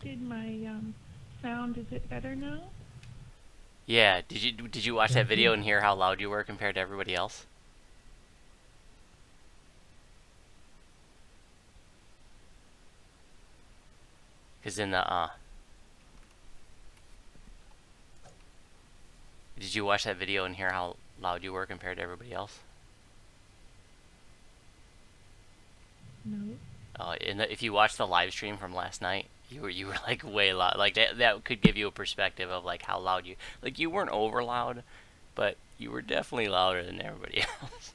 did my sound. Is it better now? Yeah, did you watch that video and hear how loud you were compared to everybody else? Cause in the did you watch that video and hear how loud you were compared to everybody else? No. If you watch the live stream from last night, you were like way loud. Like that could give you a perspective of like how loud you like you weren't over loud, but you were definitely louder than everybody else.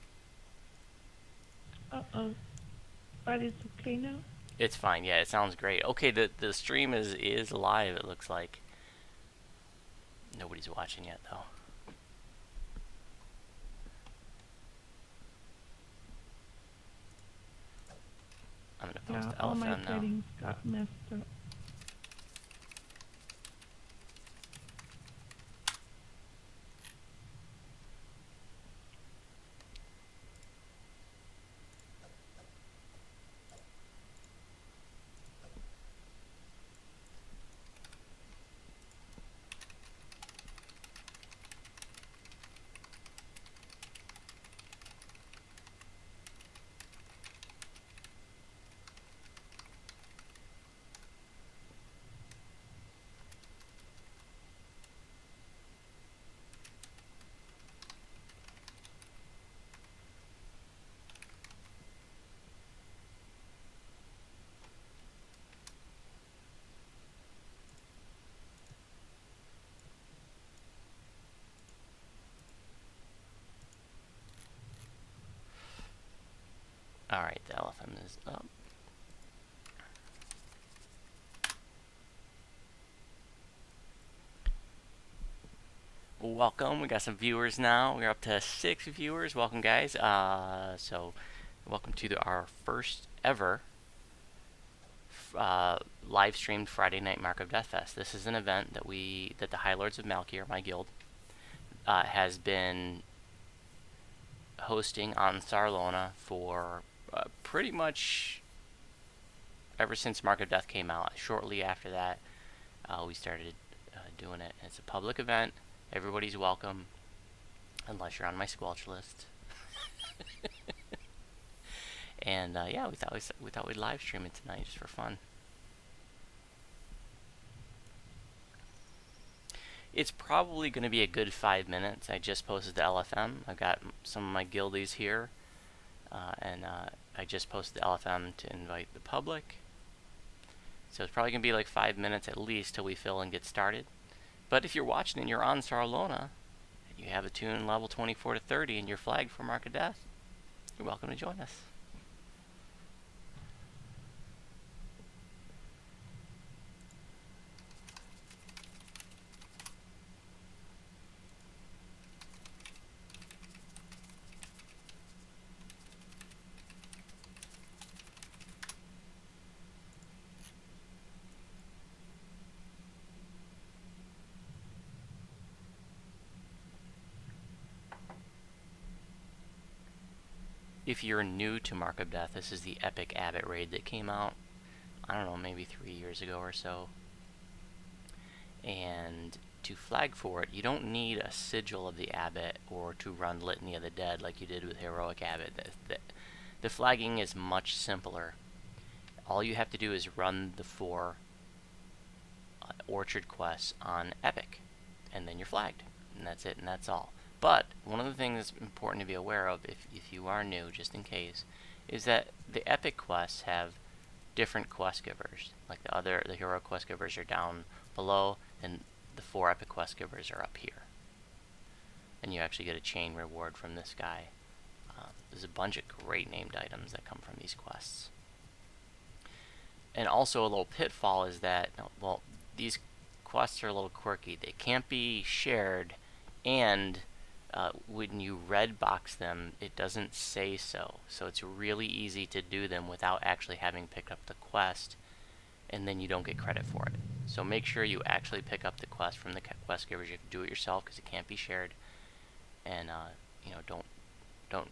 Uh-oh. But it's okay now? It's fine. Yeah, it sounds great. Okay, the stream is live. It looks like nobody's watching yet though. I'm gonna post Yeah, the all my LFM now. settings got messed up. All right, the LFM is up. Welcome. We got some viewers now. We're up to 6 viewers. Welcome, guys. So welcome to our first ever live streamed Friday night Mark of Deathfest. This is an event that the High Lords of Malkier, my guild, has been hosting on Sarlona for pretty much ever since Mark of Death came out. Shortly after that, we started doing it. It's a public event. Everybody's welcome, unless you're on my squelch list. And yeah, we thought we'd live stream it tonight just for fun. It's probably going to be a good 5 minutes. I just posted the LFM. I've got some of my guildies here, and I just posted the LFM to invite the public. So it's probably going to be like 5 minutes at least till we fill and get started. But if you're watching and you're on Sarlona, and you have a tune level 24 to 30 and you're flagged for Mark of Death, you're welcome to join us. If you're new to Mark of Death, this is the epic Abbot raid that came out, I don't know, maybe 3 years ago or so. And to flag for it, you don't need a sigil of the Abbot or to run Litany of the Dead like you did with Heroic Abbot. The flagging is much simpler. All you have to do is run the 4 Orchard quests on Epic, and then you're flagged. And that's it, and that's all. But one of the things that's important to be aware of, if you are new, just in case, is that the Epic quests have different quest givers. Like the hero quest givers are down below, and the 4 epic quest givers are up here. And you actually get a chain reward from this guy. There's a bunch of great named items that come from these quests. And also a little pitfall is that, well, these quests are a little quirky. They can't be shared, and when you red box them, it doesn't say so. So it's really easy to do them without actually having picked up the quest, and then you don't get credit for it. So make sure you actually pick up the quest from the quest givers. You have to do it yourself because it can't be shared, and don't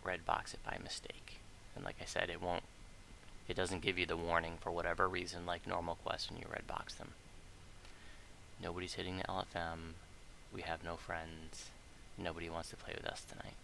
red box it by mistake. And like I said, It doesn't give you the warning for whatever reason, like normal quests when you red box them. Nobody's hitting the LFM. We have no friends. Nobody wants to play with us tonight.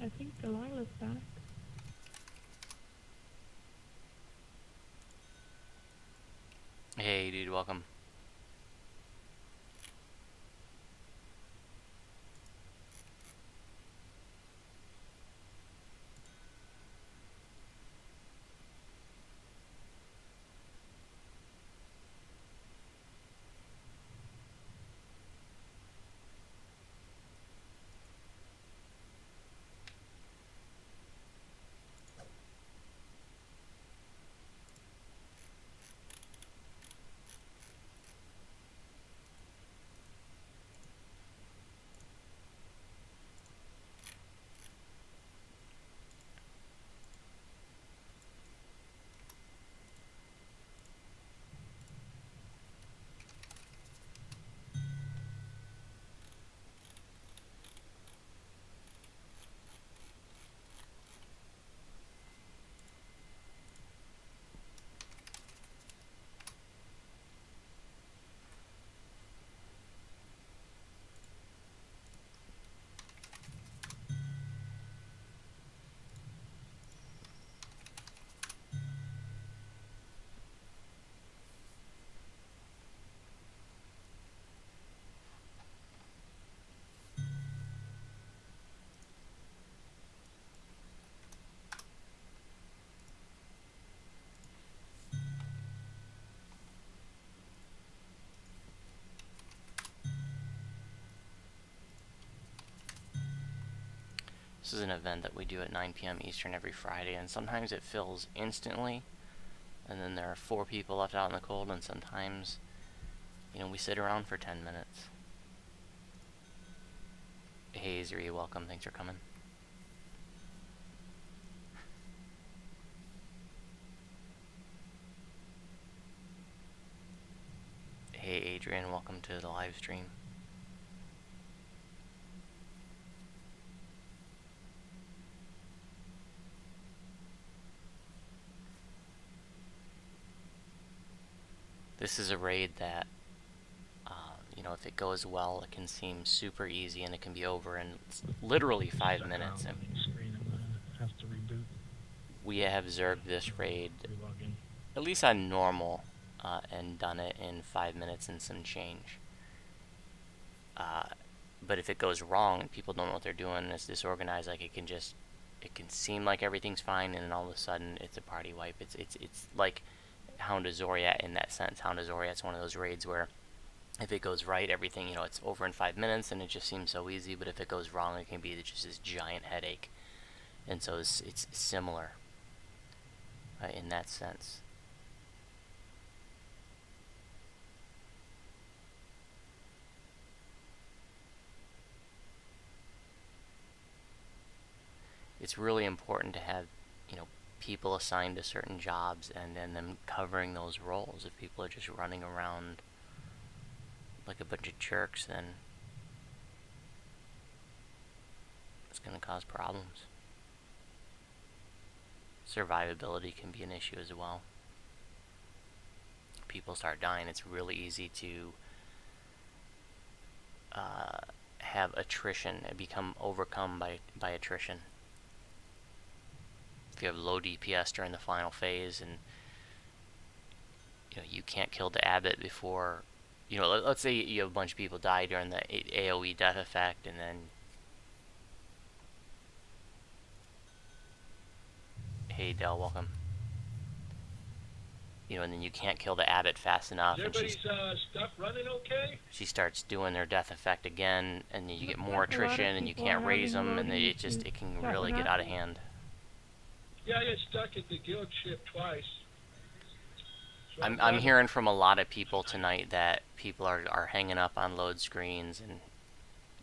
I think Delilah's back. Hey, dude, welcome. This is an event that we do at 9 p.m. Eastern every Friday, and sometimes it fills instantly, and then there are 4 people left out in the cold, and sometimes, you know, we sit around for 10 minutes. Hey, Zuri, welcome. Thanks for coming. Hey, Adrian, welcome to the live stream. This is a raid that, you know, if it goes well, it can seem super easy, and it can be over in literally 5 minutes. And Have to reboot. we have observed this raid, at least on normal, and done it in 5 minutes and some change. But if it goes wrong and people don't know what they're doing, and it's disorganized, like it can seem like everything's fine, and then all of a sudden it's a party wipe. It's like Hound of Zoriat in that sense. Hound of Zoriat's one of those raids where if it goes right, everything, you know, it's over in 5 minutes, and it just seems so easy. But if it goes wrong, it can be just this giant headache. And so it's similar in that sense. It's really important to have, you know, people assigned to certain jobs and then them covering those roles. If people are just running around like a bunch of jerks, then it's going to cause problems. Survivability can be an issue as well. People start dying, it's really easy to have attrition and become overcome by attrition. If you have low DPS during the final phase, and you know you can't kill the abbot before, you know, let's say you have a bunch of people die during the AoE death effect, and then hey Del, welcome. You know, and then you can't kill the abbot fast enough. Is everybody's stuff running okay? she starts doing her death effect again, and you get Looks more like a lot of attrition, and you people can't are raise having them, and loading it issues can that really we're get not- out of hand. Yeah, I get stuck at the guild ship twice. So I'm glad- hearing from a lot of people tonight that people are hanging up on load screens and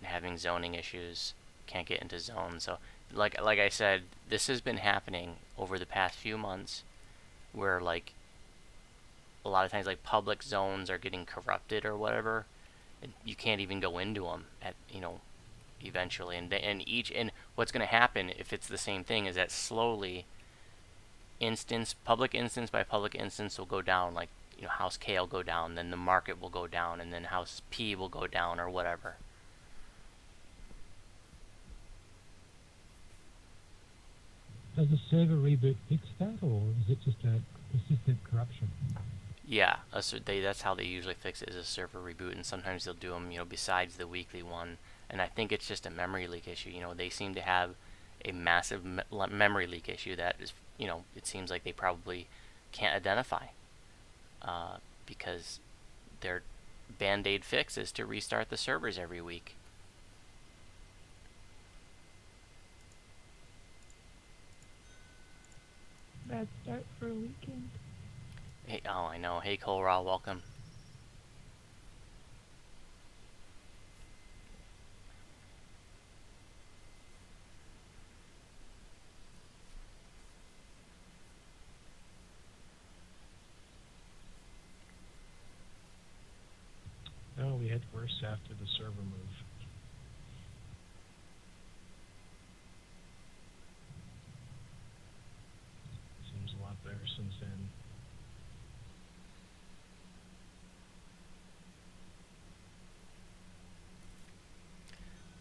having zoning issues, can't get into zones. So like I said, this has been happening over the past few months, where like a lot of times like public zones are getting corrupted or whatever, and you can't even go into them at eventually. And what's going to happen if it's the same thing is that slowly public instance by public instance will go down. Like house K will go down, then the market will go down, and then house P will go down or whatever. Does the server reboot fix that, or is it just a persistent corruption? Yeah, that's how they usually fix it, is a server reboot, and sometimes they'll do them, besides the weekly one. And I think it's just a memory leak issue. They seem to have a massive memory leak issue that is, it seems like they probably can't identify, because their band-aid fix is to restart the servers every week. Bad start for a weekend. Hey, oh, I know. Hey, Cole Raw, welcome. Oh, we had worse after the server move. Seems a lot better since then.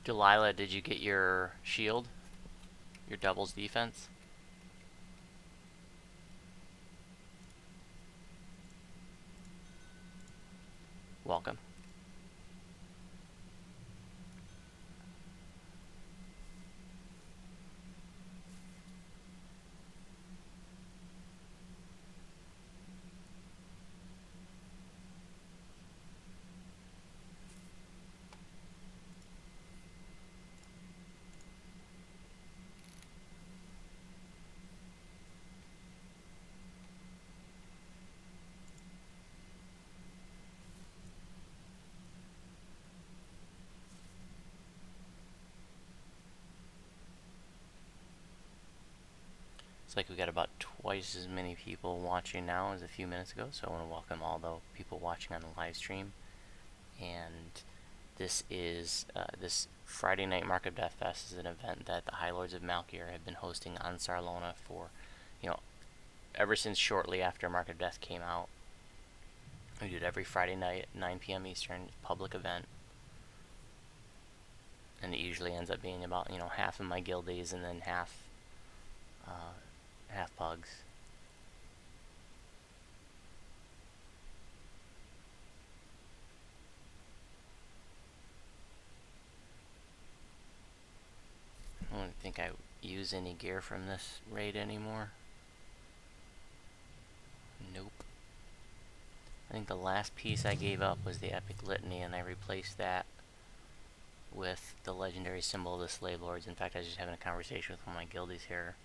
Delilah, did you get your shield? Your doubles defense? Welcome. Looks like we got about twice as many people watching now as a few minutes ago, so I want to welcome all the people watching on the live stream. And this is this Friday night Mark of Deathfest is an event that the High Lords of Malkier have been hosting on Sarlona for, ever since shortly after Mark of Death came out. We do it every Friday night at 9 p.m. Eastern, public event. And it usually ends up being about, half of my guildies and then half pugs. I don't think I use any gear from this raid anymore. Nope. I think the last piece I gave up was the Epic Litany, and I replaced that with the legendary symbol of the Slave Lords. In fact, I was just having a conversation with one of my guildies here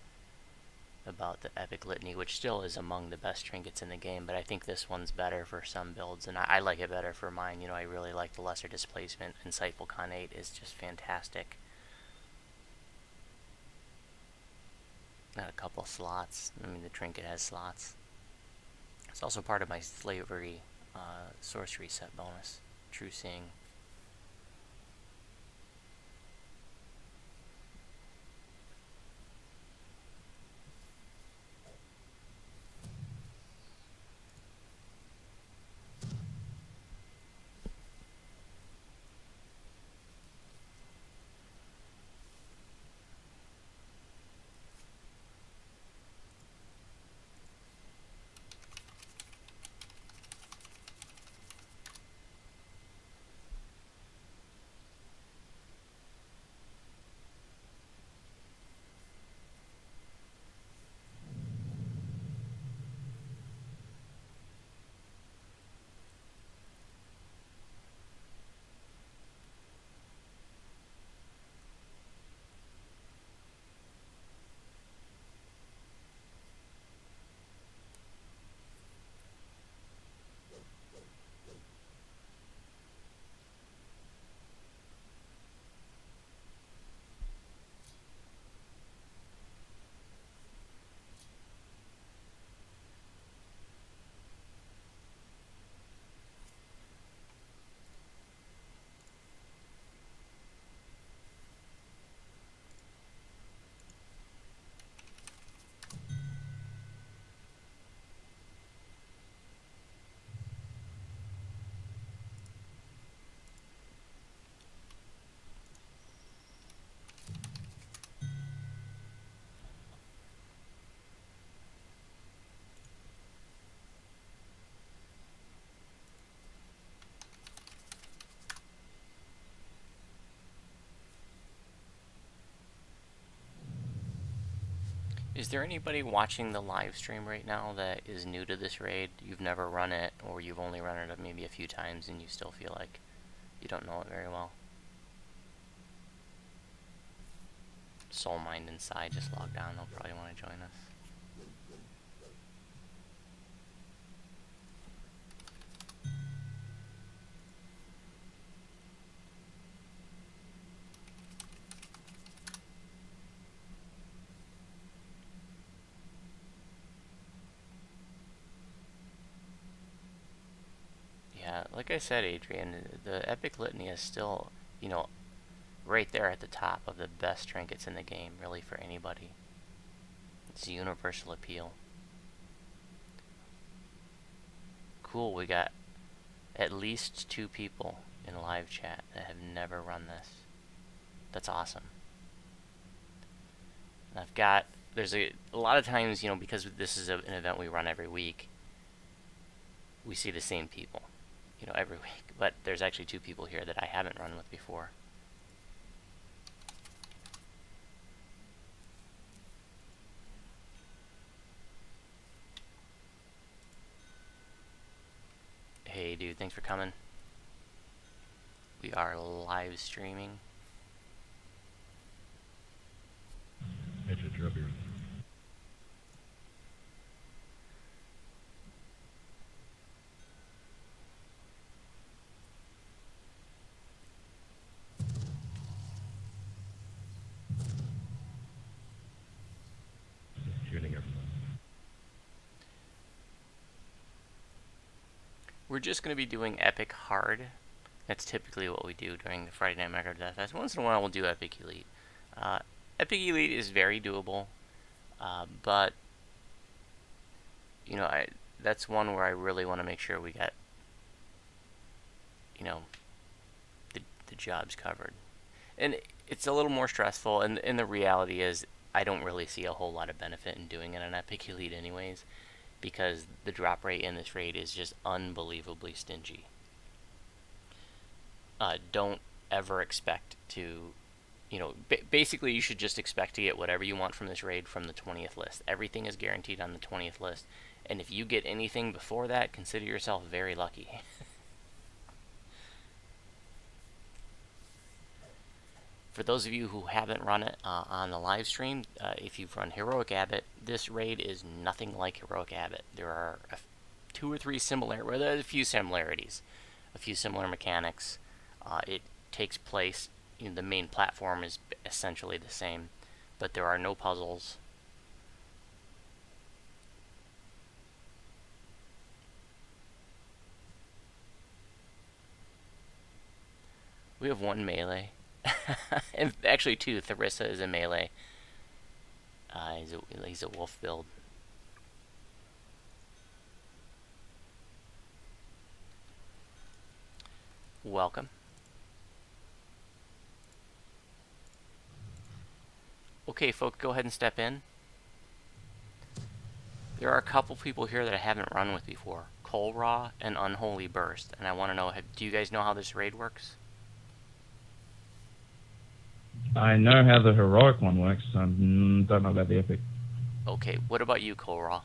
about the Epic Litany, which still is among the best trinkets in the game, but I think this one's better for some builds, and I like it better for mine. I really like the Lesser Displacement. Insightful Connate is just fantastic. Got a couple slots. I mean, the trinket has slots. It's also part of my slavery sorcery set bonus. True Seeing. Is there anybody watching the live stream right now that is new to this raid? You've never run it, or you've only run it maybe a few times and you still feel like you don't know it very well? Soul Mind Inside just logged on. They'll probably want to join us. Yeah, like I said, Adrian, the Epic Litany is still, you know, right there at the top of the best trinkets in the game, really, for anybody. It's a universal appeal. Cool, we got at least 2 people in live chat that have never run this. That's awesome. And I've got, there's a lot of times, you know, because this is an event we run every week, we see the same people, you know, every week. But there's actually 2 people here that I haven't run with before. Hey, dude, thanks for coming. We are live streaming. We're just going to be doing Epic Hard. That's typically what we do during the Friday Night Micro Deathfest. Once in a while, we'll do Epic Elite. Epic Elite is very doable, but you know, that's one where I really want to make sure we get, you know, the jobs covered. And it's a little more stressful, and the reality is I don't really see a whole lot of benefit in doing it on Epic Elite anyways, because the drop rate in this raid is just unbelievably stingy. Don't ever expect to, you know, basically you should just expect to get whatever you want from this raid from the 20th list. Everything is guaranteed on the 20th list, and if you get anything before that, consider yourself very lucky. For those of you who haven't run it on the live stream, if you've run Heroic Abbot, this raid is nothing like Heroic Abbot. There are 2 or 3 similar, well, there's a few similarities, a few similar mechanics. It takes place, you know, the main platform is essentially the same, but there are no puzzles. We have 1 melee. And actually 2. Tharissa is a melee. He's a wolf build. Welcome. Okay, folks, go ahead and step in. There are a couple people here that I haven't run with before. Coal Raw and Unholy Burst. And I want to know, do you guys know how this raid works? I know how the heroic one works. I don't know about the epic. Okay, what about you, Coal Raw?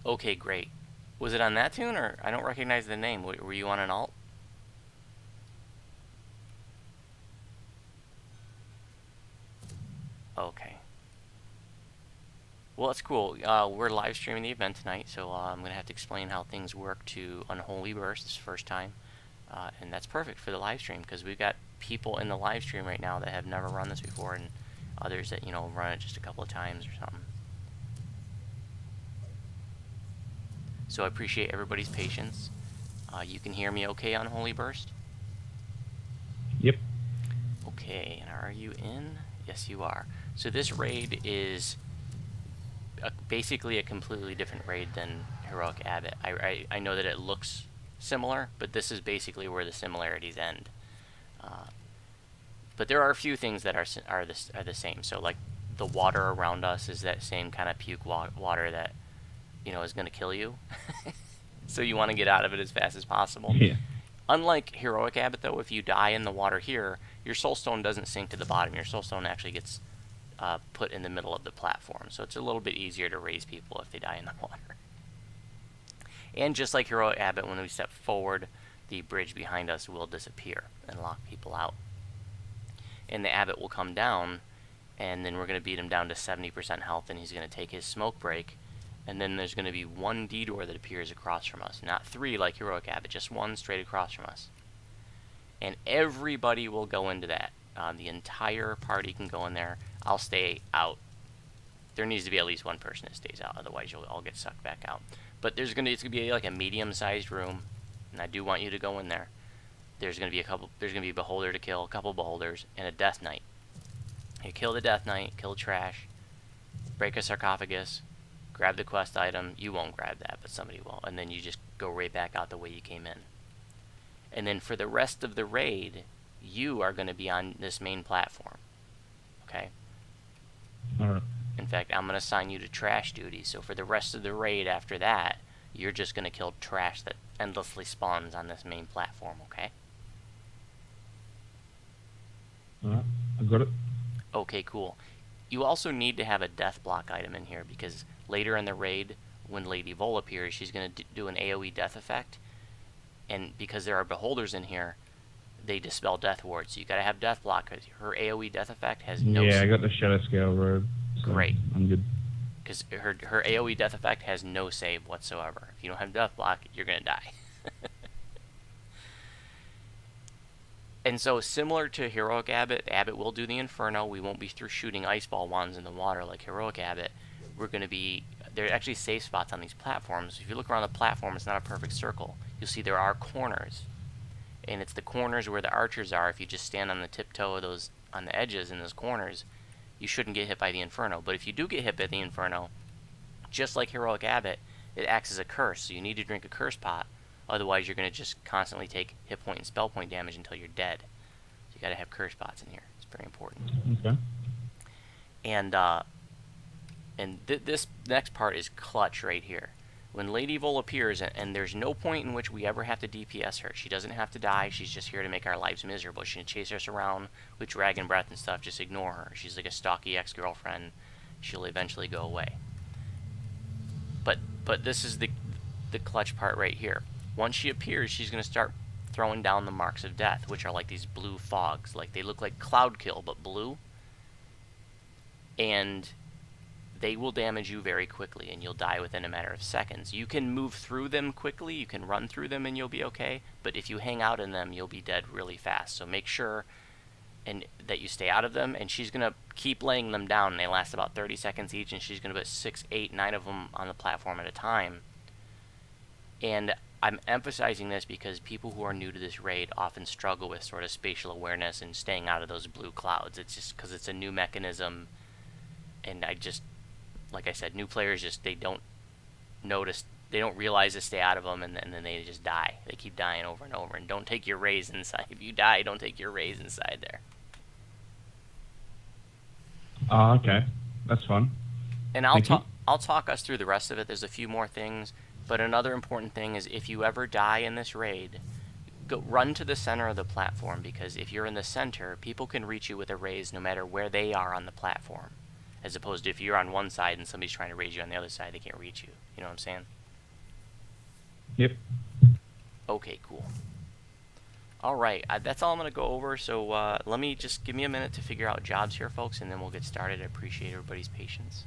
Okay, great. Was it on that tune, or I don't recognize the name? Were you on an alt? Okay. Well, that's cool. We're live streaming the event tonight, so I'm going to have to explain how things work to Unholy Burst this first time. And that's perfect for the live stream, because we've got people in the live stream right now that have never run this before, and others that, you know, run it just a couple of times or something. So I appreciate everybody's patience. You can hear me okay on Holy Burst? Yep. Okay, and are you in? Yes, you are. So this raid is basically a completely different raid than Heroic Abbot. I know that it looks similar, but this is basically where the similarities end. But there are a few things that are the same. So like the water around us is that same kind of puke water that, you know, is going to kill you. So you want to get out of it as fast as possible. Yeah. Unlike Heroic Abbot, though, if you die in the water here, your soulstone doesn't sink to the bottom. Your soulstone actually gets put in the middle of the platform. So it's a little bit easier to raise people if they die in the water. And just like Heroic Abbot, when we step forward, the bridge behind us will disappear and lock people out. And the Abbot will come down, and then we're going to beat him down to 70% health, and he's going to take his smoke break. And then there's going to be one D-door that appears across from us. Not 3 like Heroic Abbot, just 1 straight across from us. And everybody will go into that. The entire party can go in there. I'll stay out. There needs to be at least one person that stays out, otherwise you'll all get sucked back out. But it's going to be like a medium-sized room, and I do want you to go in there. There's going to be a beholder to kill, a couple beholders, and a death knight. You kill the death knight, kill trash, break a sarcophagus, grab the quest item. You won't grab that, but somebody will. And then you just go right back out the way you came in. And then for the rest of the raid, you are going to be on this main platform. Okay? Alright. In fact, I'm going to assign you to trash duty. So for the rest of the raid after that, you're just going to kill trash that endlessly spawns on this main platform, okay? Alright. I got it. Okay, cool. You also need to have a death block item in here because later in the raid, when Lady Vol appears, she's going to do an AoE death effect. And because there are beholders in here, they dispel death wards. So you got to have death block because her AoE death effect has no... Yeah, I got the Shadow Scale robe. So Great. I'm good. Because her AoE death effect has no save whatsoever. If you don't have death block, you're going to die. And so, similar to Heroic Abbot, Abbot will do the Inferno. We won't be through shooting ice ball wands in the water like Heroic Abbot. We're going to be... There are actually safe spots on these platforms. If you look around the platform, it's not a perfect circle. You'll see there are corners. And it's the corners where the archers are. If you just stand on the tiptoe of those, on the edges in those corners, you shouldn't get hit by the Inferno. But if you do get hit by the Inferno, just like Heroic Abbot, it acts as a curse. So you need to drink a curse pot. Otherwise, you're going to just constantly take hit point and spell point damage until you're dead. So you got to have curse pots in here. It's very important. Okay. And this next part is clutch right here. When Lady Vol appears, and there's no point in which we ever have to DPS her. She doesn't have to die. She's just here to make our lives miserable. She can chase us around with dragon breath and stuff. Just ignore her. She's like a stocky ex-girlfriend. She'll eventually go away. But this is the clutch part right here. Once she appears, she's going to start throwing down the marks of death, which are like these blue fogs. Like, they look like cloud kill, but blue. And they will damage you very quickly, and you'll die within a matter of seconds. You can move through them quickly, you can run through them, and you'll be okay. But if you hang out in them, you'll be dead really fast. So make sure that you stay out of them, and she's going to keep laying them down. And they last about 30 seconds each, and she's going to put 6, 8, 9 of them on the platform at a time. And I'm emphasizing this because people who are new to this raid often struggle with sort of spatial awareness and staying out of those blue clouds. It's just because it's a new mechanism, and like I said, new players they don't notice, they don't realize to stay out of them, and then they just die. They keep dying over and over, and don't take your raise inside. If you die, don't take your raise inside there. Oh, okay. That's fun. And I'll talk us through the rest of it. There's a few more things. But another important thing is if you ever die in this raid, run to the center of the platform, because if you're in the center, people can reach you with a raise no matter where they are on the platform. As opposed to if you're on one side and somebody's trying to raise you on the other side, they can't reach you. You know what I'm saying? Yep. Okay, cool. Alright, that's all I'm going to go over, so let me just give me a minute to figure out jobs here, folks, and then we'll get started. I appreciate everybody's patience.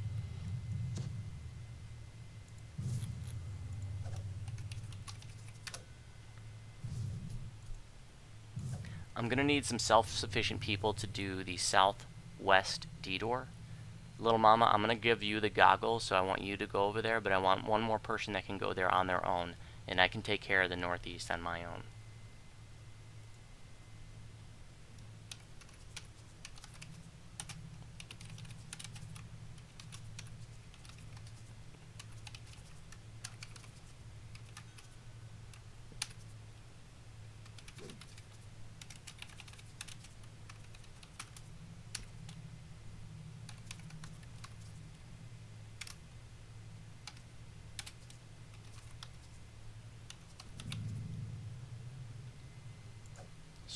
I'm going to need some self-sufficient people to do the southwest D-door. Little Mama, I'm going to give you the goggles, so I want you to go over there, but I want one more person that can go there on their own, and I can take care of the northeast on my own.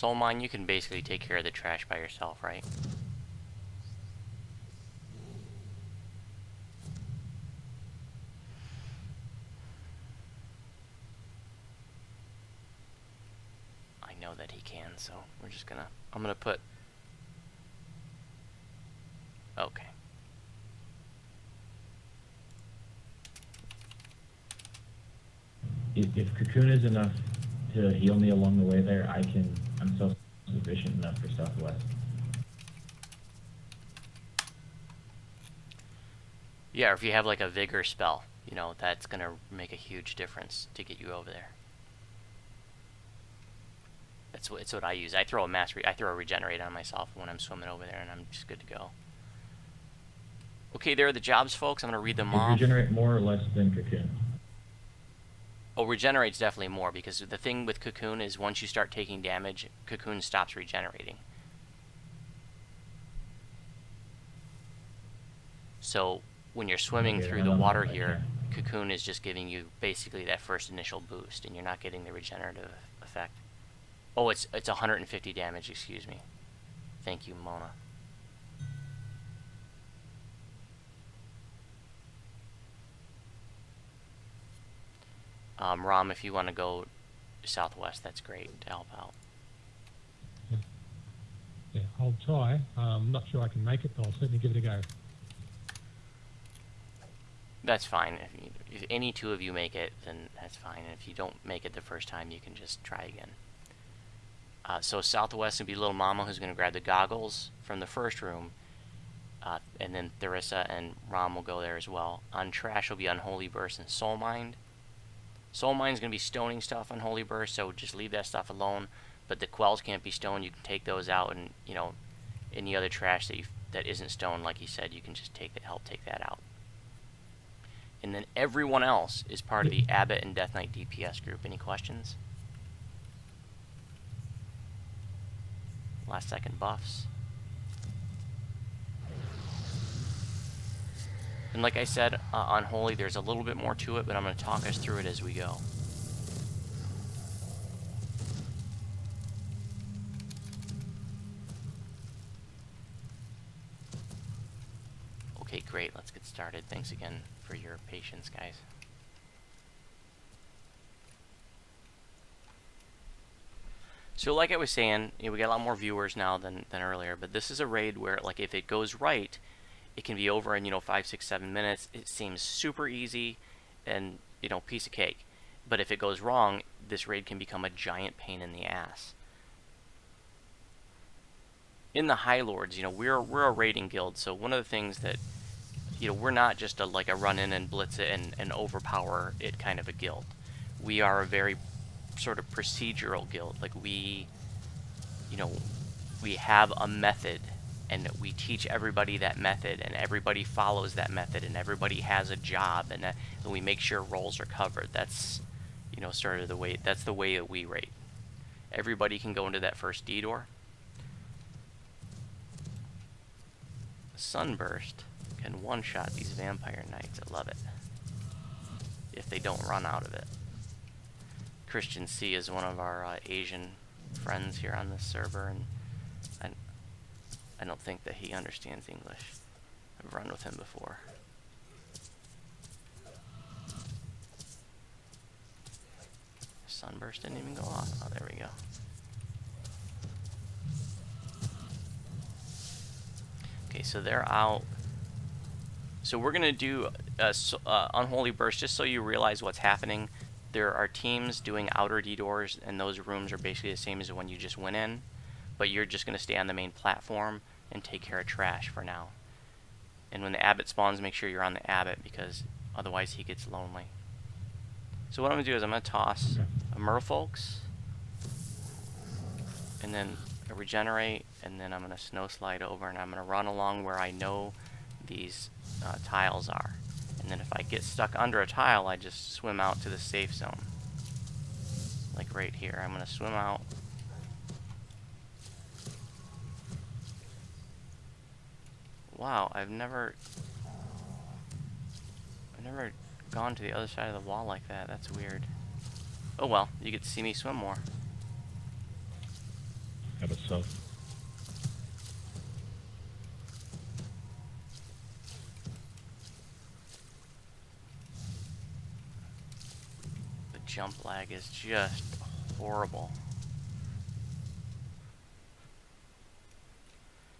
Soul Mine, you can basically take care of the trash by yourself, right? I know that he can, so we're just gonna... I'm gonna put... Okay. If Cocoon is enough to heal me along the way there, I'm self-sufficient enough for Southwest. Yeah, or if you have like a Vigor spell, you know, that's gonna make a huge difference to get you over there. It's what I use. I throw a Regenerate on myself when I'm swimming over there, and I'm just good to go. Okay, there are the jobs, folks. I'm gonna read them off. Regenerate more or less than Cocoon? Oh, Regenerate's definitely more, because the thing with Cocoon is once you start taking damage, Cocoon stops regenerating. So when you're swimming through the water here, Cocoon is just giving you basically that first initial boost, and you're not getting the regenerative effect. Oh, it's 150 damage, excuse me. Thank you, Mona. Rom, if you want to go Southwest, that's great to help out. Yeah, I'll try. I'm not sure I can make it, but I'll certainly give it a go. That's fine. If any two of you make it, then that's fine. And if you don't make it the first time, you can just try again. So Southwest would be Little Mama, who's going to grab the goggles from the first room. And then Theresa and Rom will go there as well. On Trash will be Unholy Burst and Soul Mind. Soul Mind's going to be stoning stuff on Holy Burst, so just leave that stuff alone. But the quells can't be stoned. You can take those out, and you know, any other trash that isn't stoned, like he said, you can just help take that out. And then everyone else is part of the Abbott and Death Knight DPS group. Any questions? Last second buffs. And like I said, on Holy, there's a little bit more to it, but I'm going to talk us through it as we go. Okay, great. Let's get started. Thanks again for your patience, guys. So like I was saying, you know, we got a lot more viewers now than earlier, but this is a raid where, like, if it goes right, it can be over in, 5, 6, 7 minutes. It seems super easy and, piece of cake. But if it goes wrong, this raid can become a giant pain in the ass. In the High Lords, we're a raiding guild, so one of the things that, we're not just a run in and blitz it and overpower it kind of a guild. We are a very sort of procedural guild. Like we have a method, and we teach everybody that method, and everybody follows that method, and everybody has a job, and we make sure roles are covered. That's, sort of the way, that's the way that we raid. Everybody can go into that first D door. Sunburst can one-shot these vampire knights. I love it. If they don't run out of it. Christian C is one of our Asian friends here on this server, and I don't think that he understands English. I've run with him before. Sunburst didn't even go off. Oh, there we go. Okay, so they're out. So we're going to do Unholy Burst, just so you realize what's happening. There are teams doing outer D doors, and those rooms are basically the same as the one you just went in. But you're just going to stay on the main platform and take care of trash for now. And when the Abbot spawns, make sure you're on the Abbot, because otherwise he gets lonely. So what I'm going to do is I'm going to toss a Merfolk's, and then a Regenerate, and then I'm going to Snow Slide over, and I'm going to run along where I know these tiles are. And then if I get stuck under a tile, I just swim out to the safe zone. Like right here. I'm going to swim out. Wow, I've never gone to the other side of the wall like that. That's weird. Oh well, you get to see me swim more. How about south? The jump lag is just horrible.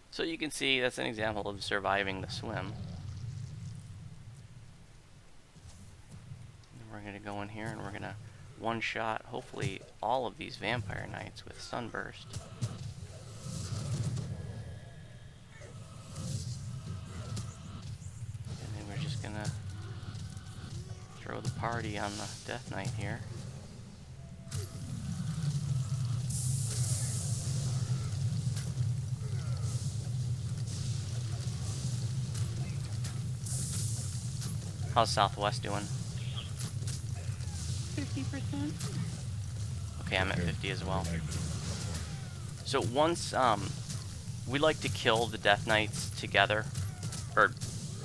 So you can see that's an example of surviving the swim. And we're going to go in here and we're going to one-shot, hopefully, all of these Vampire Knights with Sunburst. And then we're just going to throw the party on the Death Knight here. How's Southwest doing? 50%. Okay, I'm at 50 as well. So once, we like to kill the Death Knights together, or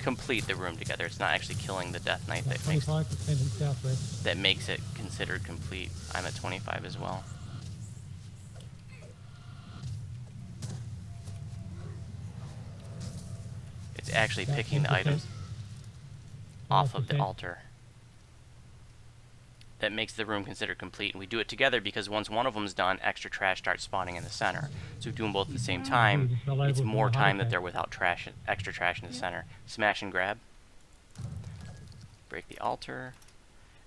complete the room together. It's not actually killing the Death Knight that makes, 25% in southwest. that makes it considered complete. I'm at 25 as well. It's actually About picking the 10%. items off of the 5%. altar that makes the room considered complete, and we do it together because once one of them's done, extra trash starts spawning in the center. So if we do them both at the same time, it's more time that they're without trash, extra trash in the center. Smash and grab, break the altar,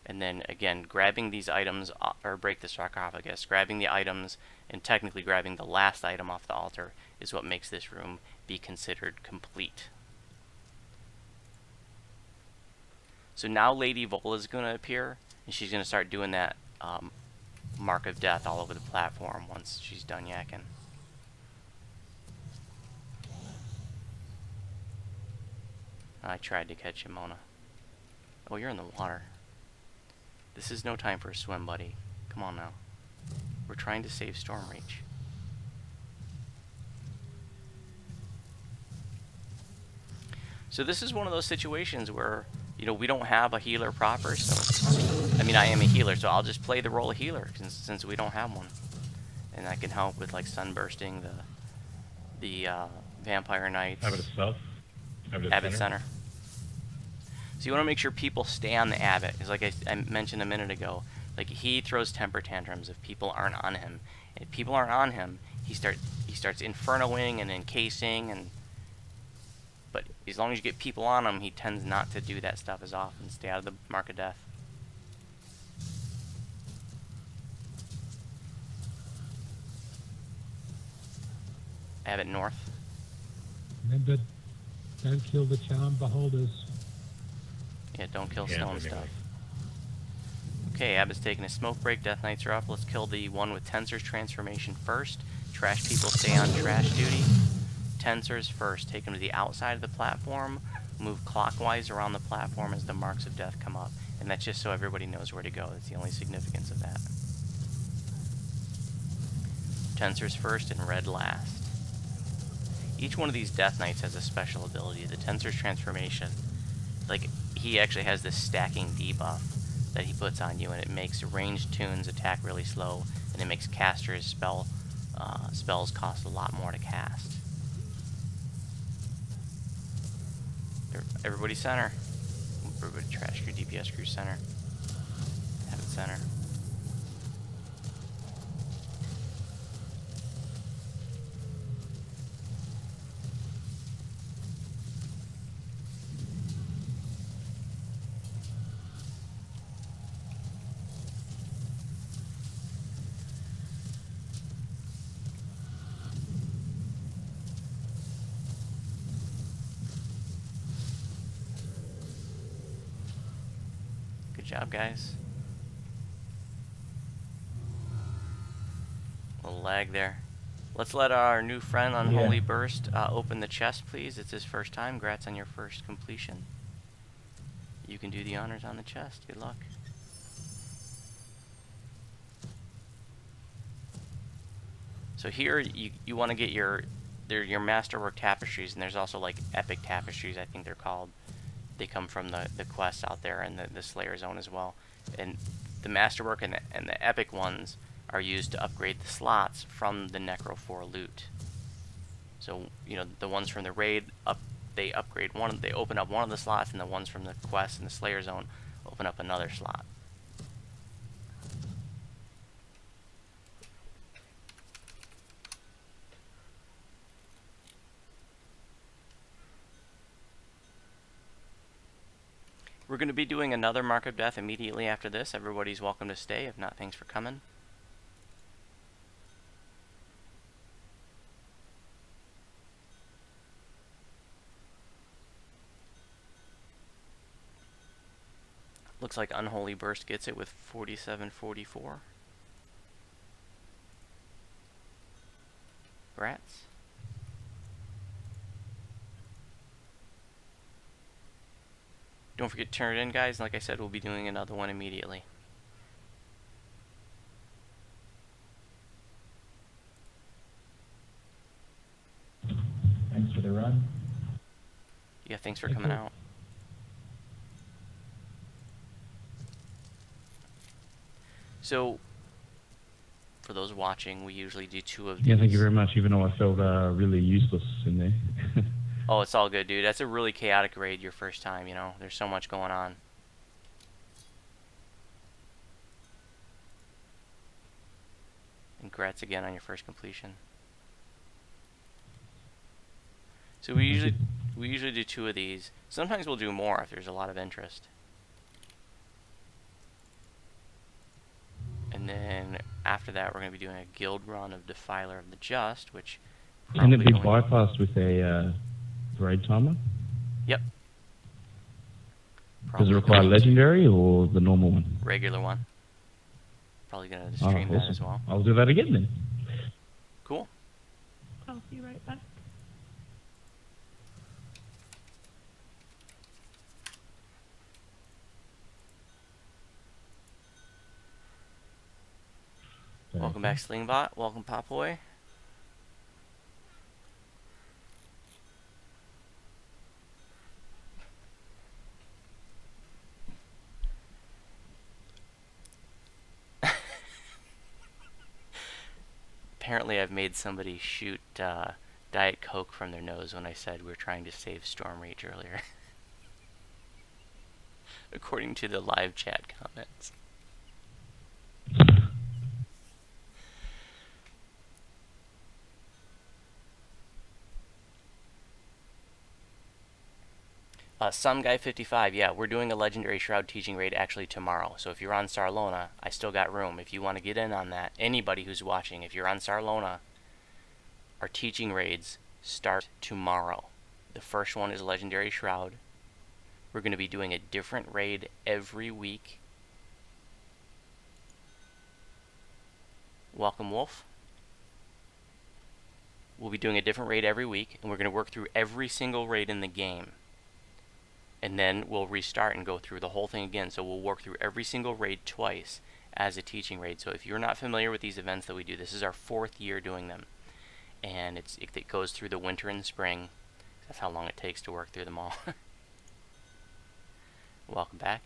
and then again grabbing these items, or break the sarcophagus, grabbing the items and technically grabbing the last item off the altar is what makes this room be considered complete. So now Lady Vola is going to appear, and she's going to start doing that mark of death all over the platform once she's done yakking. I tried to catch you, Mona. Oh, you're in the water. This is no time for a swim, buddy. Come on now. We're trying to save Stormreach. So this is one of those situations where, you know, we don't have a healer proper, so, I mean, I am a healer, so I'll just play the role of healer since we don't have one. And I can help with, like, sunbursting the Vampire Knights. How about south? Abbot Center. So you want to make sure people stay on the Abbot, because like I mentioned a minute ago, like he throws temper tantrums if people aren't on him. And if people aren't on him, he starts infernoing and encasing, and but as long as you get people on him, he tends not to do that stuff as often. Stay out of the mark of death. Abbot North. Remember, don't kill the charm beholders. Yeah, don't kill Yeah, stone anyway. stuff. Okay, Abbot's taking a smoke break. Death Knights are up. Let's kill the one with Tensor's transformation first. Trash people stay on trash duty. Tensors first. Take them to the outside of the platform. Move clockwise around the platform as the marks of death come up. And that's just so everybody knows where to go. That's the only significance of that. Tensors first and red last. Each one of these Death Knights has a special ability. The Tensor's transformation, like, he actually has this stacking debuff that he puts on you, and it makes ranged tunes attack really slow, and it makes casters spells cost a lot more to cast. Everybody center. Everybody trash your DPS crew center. Have it center. Good job, guys. A little lag there. Let's let our new friend on Yeah. Holy Burst open the chest, please. It's his first time. Congrats on your first completion. You can do the honors on the chest. Good luck. So here you want to get your masterwork tapestries, and there's also like epic tapestries, I think they're called. They come from the quests out there and the Slayer Zone as well. And the masterwork and the epic ones are used to upgrade the slots from the Necro 4 loot. So, you know, the ones from the raid, they upgrade one, they open up one of the slots, and the ones from the quest and the Slayer Zone open up another slot. We're going to be doing another Mark of Death immediately after this. Everybody's welcome to stay. If not, thanks for coming. Looks like Unholy Burst gets it with 4744. Grats. Don't forget to turn it in, guys. Like I said, we'll be doing another one immediately. Thanks for the run. Yeah, thanks for coming out. So, for those watching, we usually do 2 of these. Yeah, thank you very much, even though I felt really useless in there. Oh, it's all good, dude. That's a really chaotic raid your first time, you know? There's so much going on. And congrats again on your first completion. So we usually do 2 of these. Sometimes we'll do more if there's a lot of interest. And then after that, we're going to be doing a guild run of Defiler of the Just, which Can it be only bypassed with a raid timer? Yep. Does it require legendary or the normal one? Regular one. Probably going to stream that as well. I'll do that again then. Cool. I'll be right back. Welcome back, Slingbot. Welcome, Popboy. Apparently, I've made somebody shoot Diet Coke from their nose when I said we were trying to save Storm Rage earlier. According to the live chat comments. Some Guy 55, yeah, we're doing a Legendary Shroud teaching raid actually tomorrow. So if you're on Sarlona, I still got room. If you want to get in on that, anybody who's watching, if you're on Sarlona, our teaching raids start tomorrow. The first one is Legendary Shroud. We're going to be doing a different raid every week. Welcome, Wolf. We'll be doing a different raid every week, and we're going to work through every single raid in the game. And then we'll restart and go through the whole thing again. So we'll work through every single raid twice as a teaching raid. So if you're not familiar with these events that we do, this is our 4th year doing them. And it goes through the winter and spring. That's how long it takes to work through them all. Welcome back.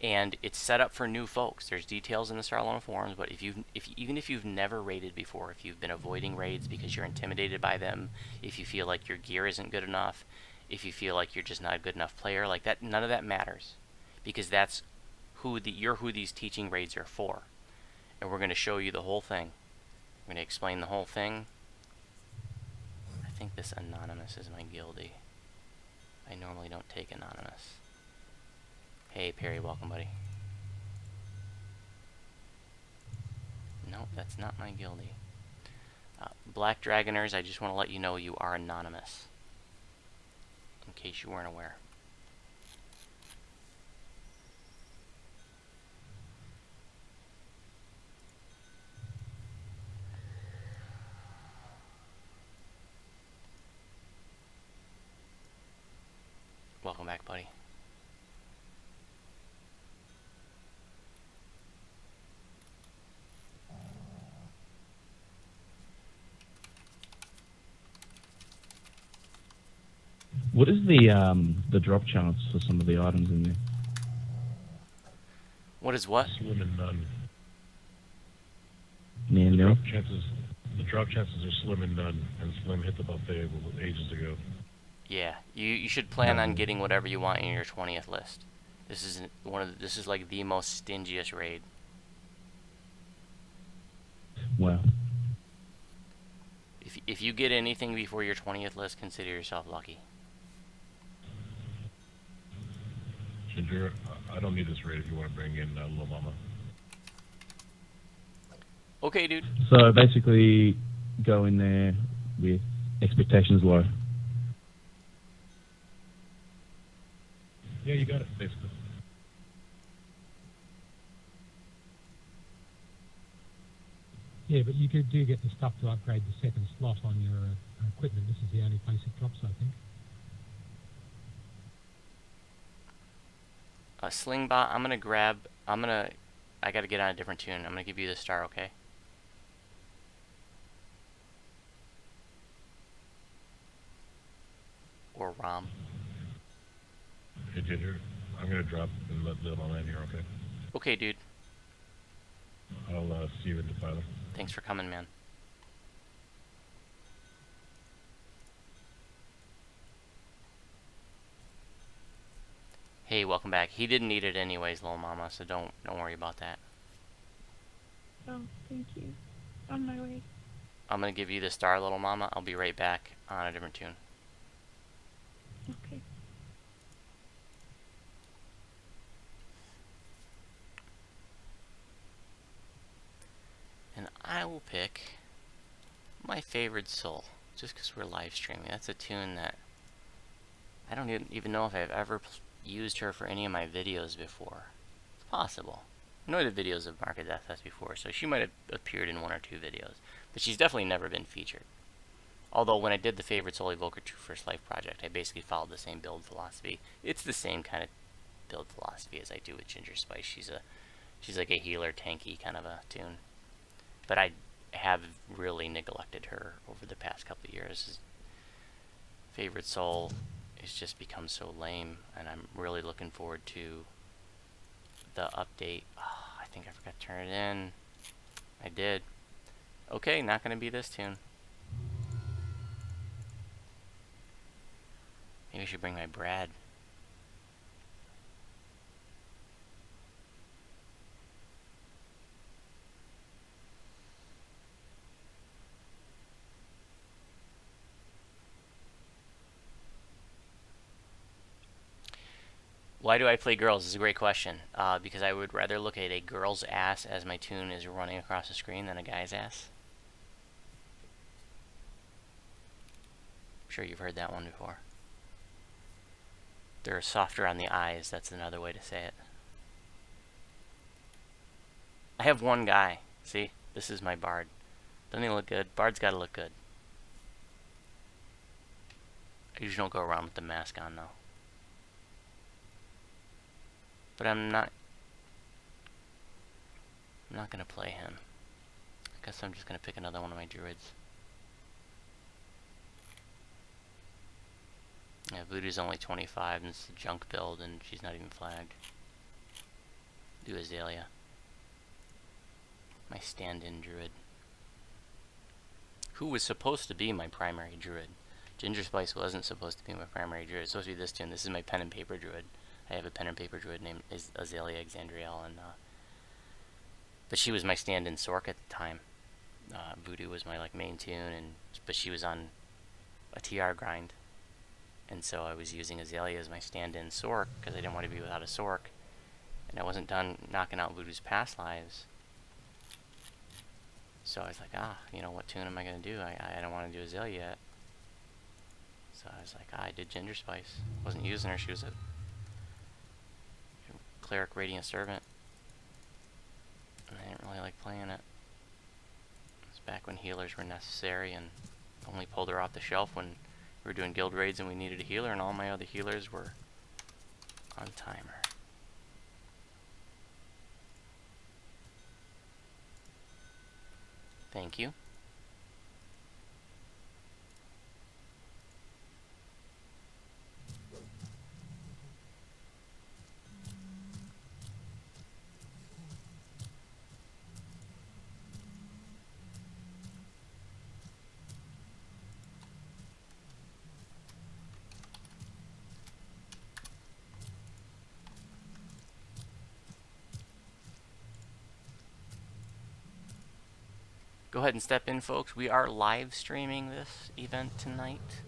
And it's set up for new folks. There's details in the Sarlona forums, but even if you've never raided before, if you've been avoiding raids because you're intimidated by them, if you feel like your gear isn't good enough, if you feel like you're just not a good enough player, like that, none of that matters, because that's who these teaching raids are for. And we're going to show you the whole thing. We're going to explain the whole thing. I think this anonymous is my guildie. I normally don't take anonymous. Hey Perry, welcome, buddy. Nope, that's not my guildie. Black Dragoners, I just want to let you know you are anonymous, in case you weren't aware. Welcome back, buddy. What is the drop chance for some of the items in there? What is what? Slim and none. near The nil. drop chances are slim and none, and Slim hit the buffet ages ago. Yeah, you should plan on No. getting whatever you want in your 20th list. This is this is like the most stingiest raid. Wow. If you get anything before your 20th list, consider yourself lucky. Ginger, I don't need this raid if you want to bring in Little Mama. Okay, dude. So basically, go in there with expectations low. Yeah, you got it, basically. Yeah, but you do get the stuff to upgrade the second slot on your equipment. This is the only place it drops, I think. Slingbot, I gotta get on a different tune. I'm gonna give you the star, okay? Or Rom. Hey, Ginger, I'm going to drop and let Little Mama in here, okay? Okay, dude. I'll see you in Defiler. Thanks for coming, man. Hey, welcome back. He didn't need it anyways, Lil Mama, so don't worry about that. Oh, thank you. On my way. I'm gonna give you the star, Little Mama. I'll be right back on a different tune. Okay. And I will pick my favorite soul, just because we're live streaming. That's a tune that I don't even know if I've ever used her for any of my videos before. It's possible. I know the videos of Market Deathfest before, so she might have appeared in 1 or 2 videos, but she's definitely never been featured. Although when I did the Favorite Soul Evoker 2 First Life project, I basically followed the same build philosophy. It's the same kind of build philosophy as I do with Ginger Spice. She's like a healer, tanky kind of a tune. But I have really neglected her over the past couple of years. Favorite Soul has just become so lame, and I'm really looking forward to the update. Oh, I think I forgot to turn it in. I did. Okay, not gonna be this tune. Maybe I should bring my Brad. Why do I play girls? This is a great question. Because I would rather look at a girl's ass as my tune is running across the screen than a guy's ass. I'm sure you've heard that one before. They're softer on the eyes, that's another way to say it. I have one guy. See? This is my Bard. Doesn't he look good? Bard's gotta look good. I usually don't go around with the mask on, though. But I'm not gonna play him. I guess I'm just gonna pick another one of my druids. Yeah, Voodoo's only 25 and it's a junk build and she's not even flagged. Do Azalea. My stand-in druid. Who was supposed to be my primary druid. Ginger Spice wasn't supposed to be my primary druid. It's supposed to be this tune. This is my pen and paper druid. I have a pen and paper druid named Azalea Exandriel, and but she was my stand-in Sork at the time. Voodoo was my main tune, but she was on a TR grind, and so I was using Azalea as my stand-in Sork because I didn't want to be without a Sork, and I wasn't done knocking out Voodoo's past lives. So I was like, you know, what tune am I gonna do? I don't want to do Azalea yet. So I was like, I did Ginger Spice. Wasn't using her. She was a Cleric Radiant Servant. And I didn't really like playing it. It was back when healers were necessary, and only pulled her off the shelf when we were doing guild raids and we needed a healer, and all my other healers were on timer. Thank you. go ahead and step in, folks. We are live streaming this event tonight.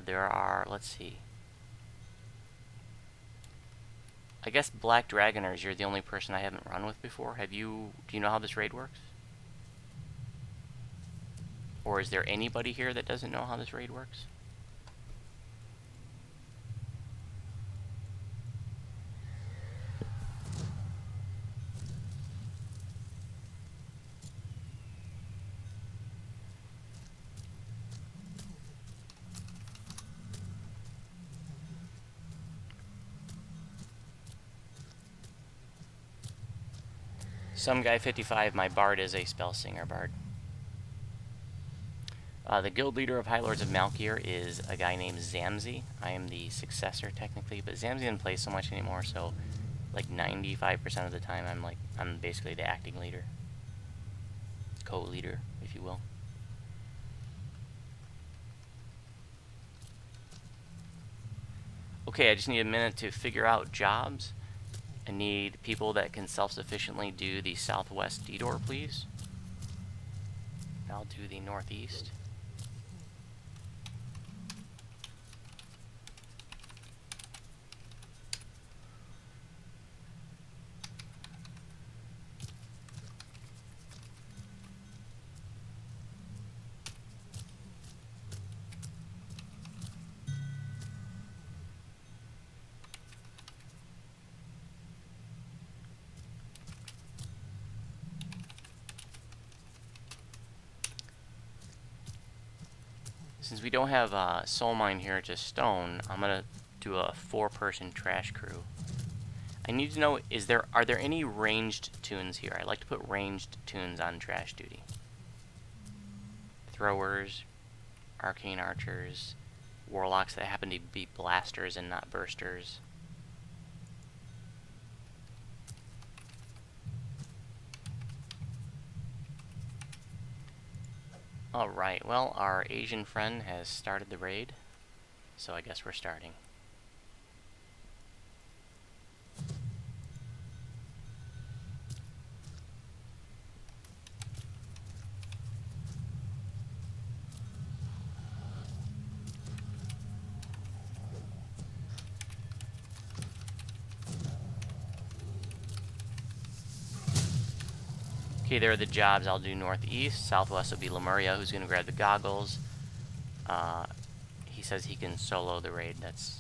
There are, let's see. I guess Black Dragoners, you're the only person I haven't run with before. Do you know how this raid works? Or is there anybody here that doesn't know how this raid works? Some guy 55, my bard is a spell singer bard. The guild leader of High Lords of Malkir is a guy named Zamzi. I am the successor technically, but Zamzi doesn't play so much anymore, so like 95% of the time I'm basically the acting leader. Co-leader, if you will. Okay, I just need a minute to figure out jobs. I need people that can self-sufficiently do the southwest detour, please. I'll do the northeast. Since we don't have soul mine here, just stone, I'm gonna do a 4-person trash crew. I need to know, are there any ranged tunes here? I like to put ranged tunes on trash duty. Throwers, arcane archers, warlocks that happen to be blasters and not bursters. Alright, well, our Asian friend has started the raid, so I guess we're starting. Okay, there are the jobs. I'll do northeast. Southwest will be Lemuria, who's going to grab the goggles. He says he can solo the raid. That's,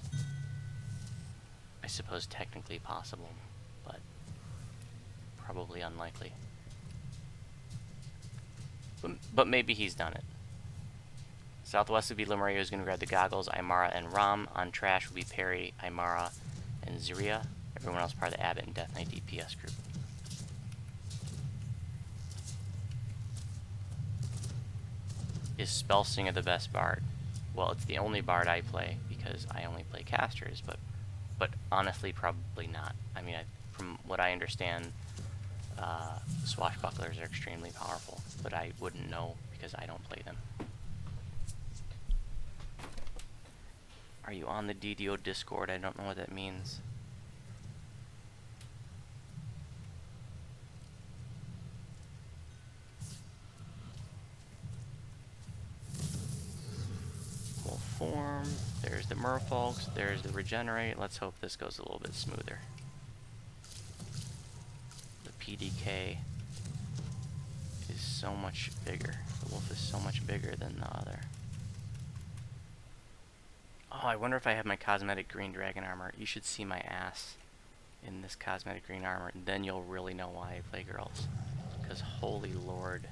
I suppose, technically possible, but probably unlikely. But maybe he's done it. Southwest will be Lemuria, who's going to grab the goggles. Aymara and Ram. On trash will be Perry, Aymara, and Ziria. Everyone else part of the Abbott and Death Knight DPS group. Is Spellsinger the best bard? Well, it's the only bard I play because I only play casters, but honestly, probably not. I mean, from what I understand, swashbucklers are extremely powerful, but I wouldn't know because I don't play them. Are you on the DDO Discord? I don't know what that means. Form. There's the merfolks. There's the regenerate. Let's hope this goes a little bit smoother. The PDK is so much bigger. The wolf is so much bigger than the other. Oh, I wonder if I have my cosmetic green dragon armor. You should see my ass in this cosmetic green armor, and then you'll really know why I play girls. Because holy lord.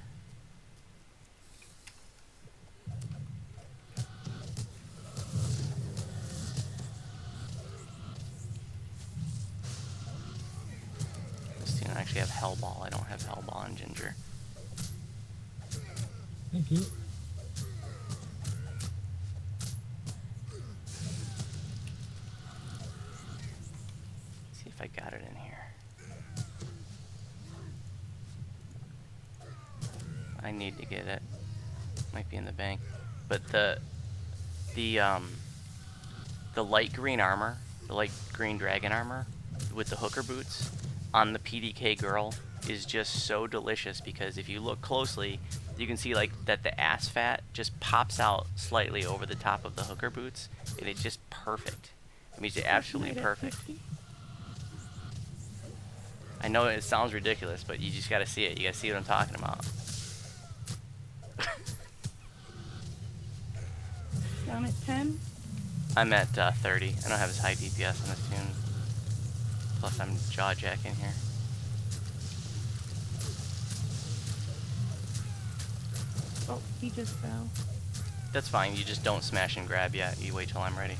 I actually have Hellball. I don't have Hellball on Ginger. Thank you. See if I got it in here. I need to get it. Might be in the bank. But the light green armor, the light green dragon armor with the hooker boots on the PDK girl is just so delicious, because if you look closely, you can see like that the ass fat just pops out slightly over the top of the hooker boots, and it's just perfect. I mean, it's absolutely Right at perfect. 50. I know it sounds ridiculous, but you just gotta see it. You gotta see what I'm talking about. Down at 10. I'm at 30. I don't have as high DPS on this tune. Plus, I'm jaw jacking here. Oh, he just fell. That's fine. You just don't smash and grab yet. You wait till I'm ready.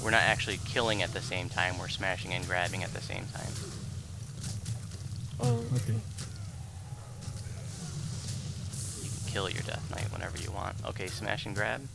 We're not actually killing at the same time. We're smashing and grabbing at the same time. Oh, Okay. You can kill your Death Knight whenever you want. Okay, smash and grab.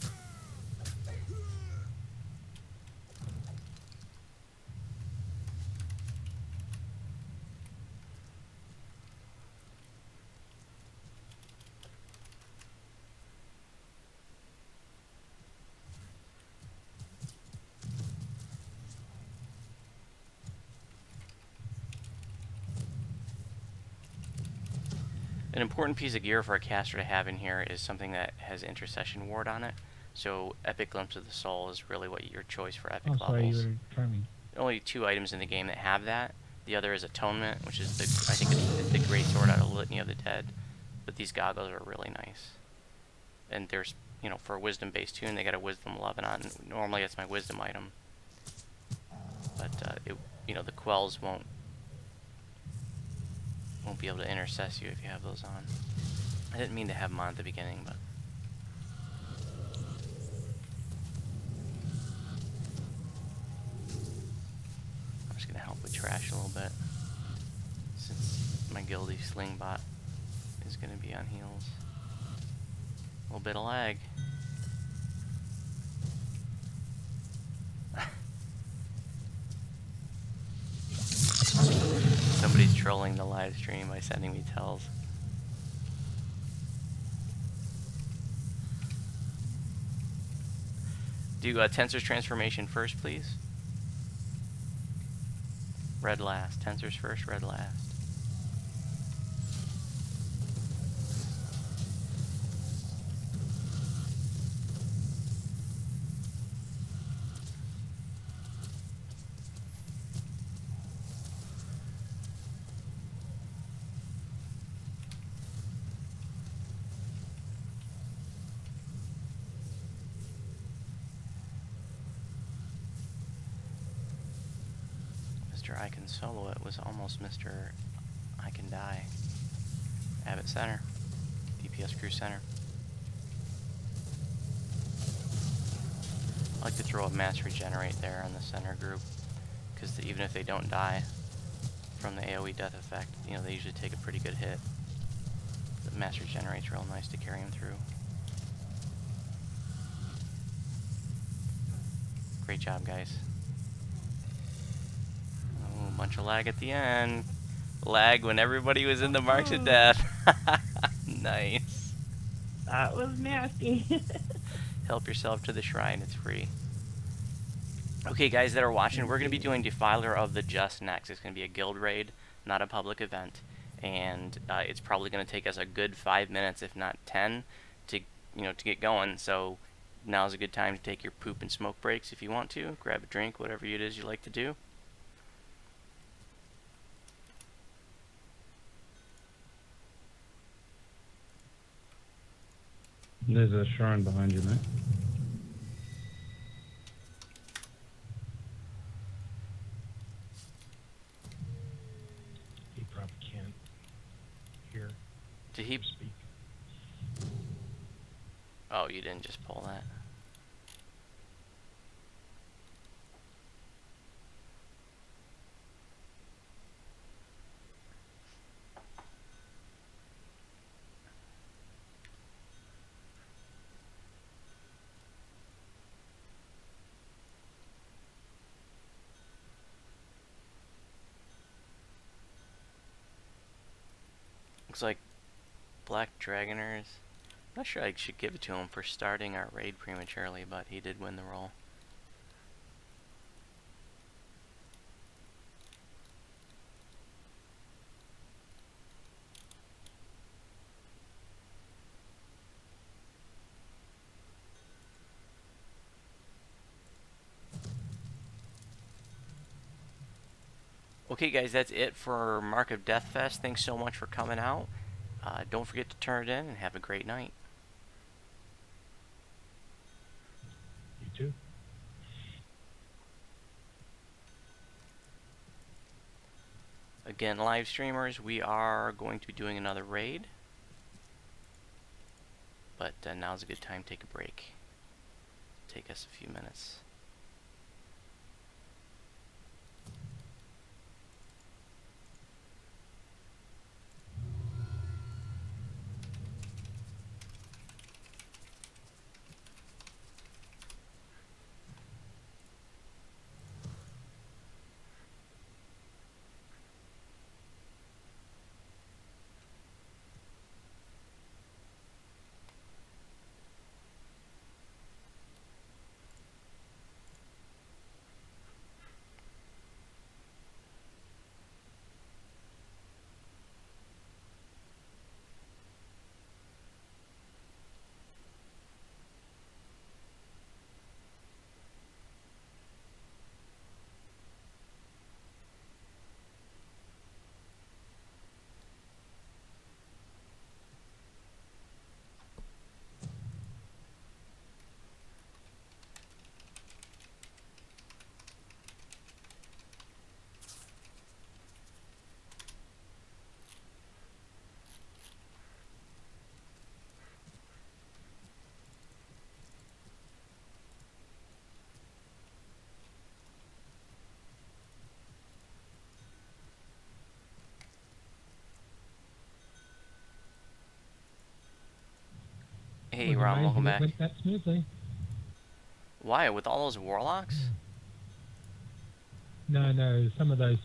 An important piece of gear for a caster to have in here is something that has Intercession Ward on it. So Epic Glimpse of the Soul is really what your choice for epic Oh, sorry, you levels. were trying me. Only 2 items in the game that have that. The other is Atonement, which is I think it's the Great Sword out of Litany of the Dead. But these goggles are really nice. And there's, you know, for a wisdom based tune, they got a Wisdom 11 on. Normally that's my wisdom item. But you know, the quells won't be able to intercess you if you have those on. I didn't mean to have them on at the beginning, but I'm just gonna help with trash a little bit, since my guilty slingbot is gonna be on heals. A little bit of lag. Somebody's trolling the live stream by sending me tells. Do Tensor's transformation first, please. Red last. Tensor's first, red last. Mr. I Can Solo It was almost Mr. I Can Die. Abbott Center. DPS Crew Center. I like to throw a mass regenerate there on the center group, because even if they don't die from the AoE death effect, you know, they usually take a pretty good hit. The mass regenerate's real nice to carry them through. Great job, guys. Oh, a bunch of lag at the end. Lag when everybody was in the marks of death. Nice. that was nasty. Help yourself to the shrine, it's free. Okay, guys that are watching, we're going to be doing Defiler of the Just next. It's going to be a guild raid, not a public event. And it's probably going to take us a good 5 minutes, if not 10, to get going. So now's a good time to take your poop and smoke breaks if you want to. Grab a drink, whatever it is you like to do. There's a shrine behind you, mate. He probably can't hear Did he? speak. Oh, you didn't just pull that. Looks like Black Dragoners. I'm not sure I should give it to him for starting our raid prematurely, but he did win the role. Okay, guys, that's it for Mark of Deathfest. Thanks so much for coming out. Don't forget to turn it in and have a great night. You too. Again, live streamers, we are going to be doing another raid. But now's a good time to take a break. Take us a few minutes. Hey, Was Rom, welcome amazing it back. went that smoothly. Why? With all those warlocks? No, some of those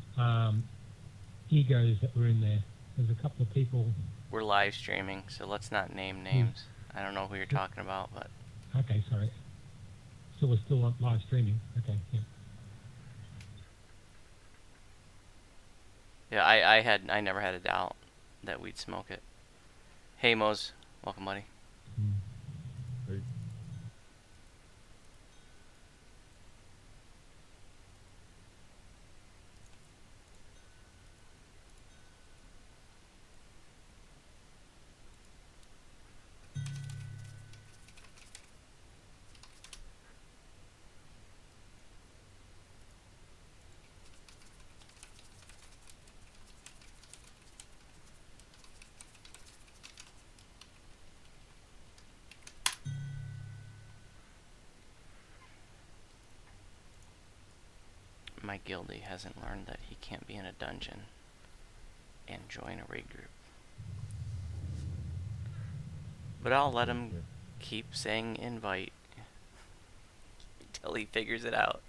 egos that were in there. There's a couple of people. We're live streaming, so let's not name names. I don't know who you're talking about, but Okay, sorry. So we're still on live streaming. Okay, yeah. yeah, I never had a doubt that we'd smoke it. Hey, Mose, welcome, buddy. Hey. My guildie hasn't learned that he can't be in a dungeon and join a raid group. But I'll let him keep saying invite until he figures it out.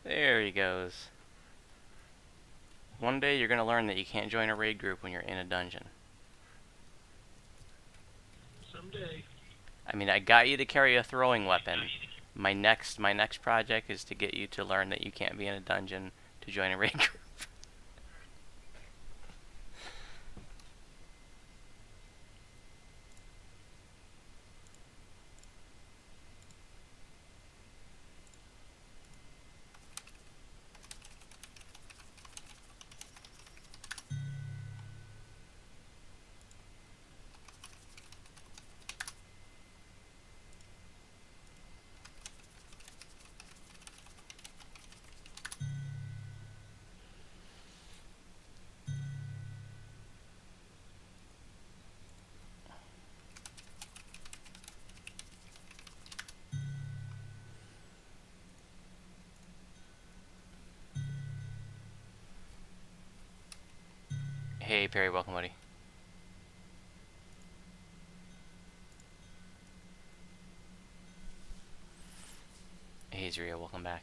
There he goes. One day you're going to learn that you can't join a raid group when you're in a dungeon. Someday. I mean, I got you to carry a throwing weapon. My next project is to get you to learn that you can't be in a dungeon to join a raid group. Hey Perry, welcome, buddy. Hey Zria, welcome back.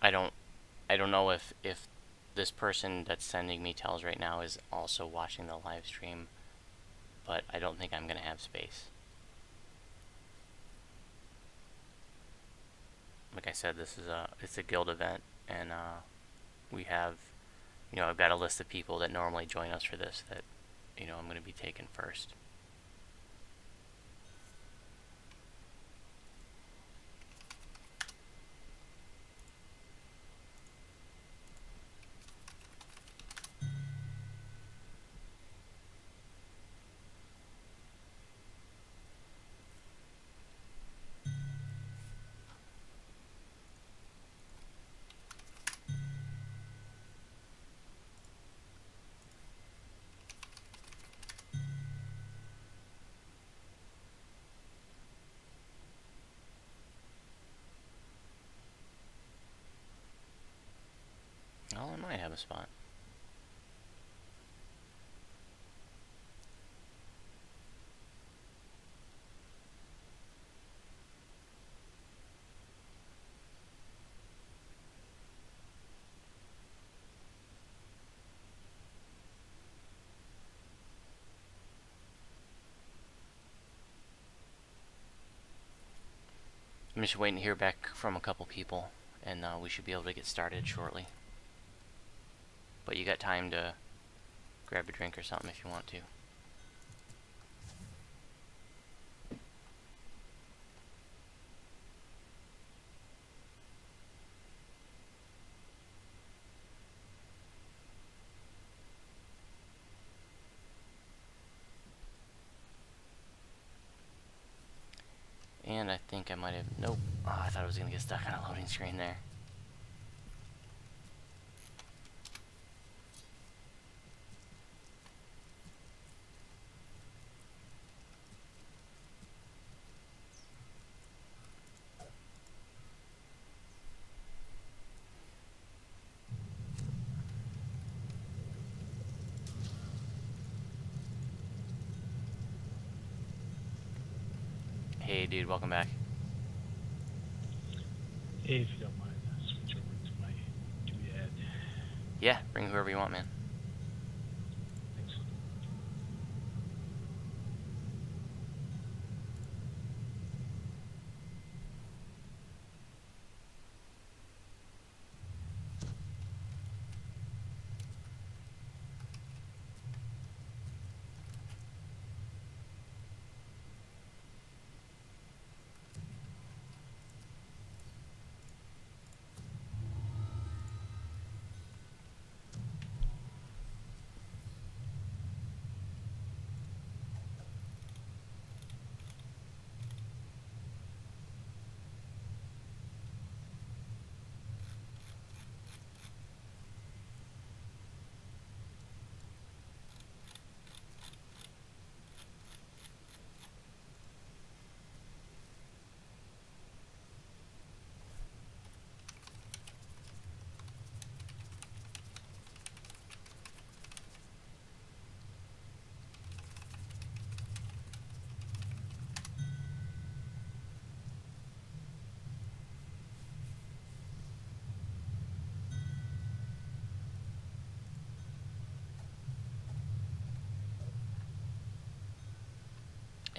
I don't know if this person that's sending me tells right now is also watching the live stream, but I don't think I'm gonna have space. Like I said, it's a guild event, and we have, I've got a list of people that normally join us for this that, I'm gonna be taking first. Oh, I might have a spot. I'm just waiting to hear back from a couple people, and we should be able to get started shortly. But you got time to grab a drink or something if you want to. And I think I might have... Nope. Oh, I thought I was going to get stuck on a loading screen there. Hey, dude, welcome back. Hey, if you don't mind, I'll switch over to my doodad. Yeah, bring whoever you want, man. Thanks.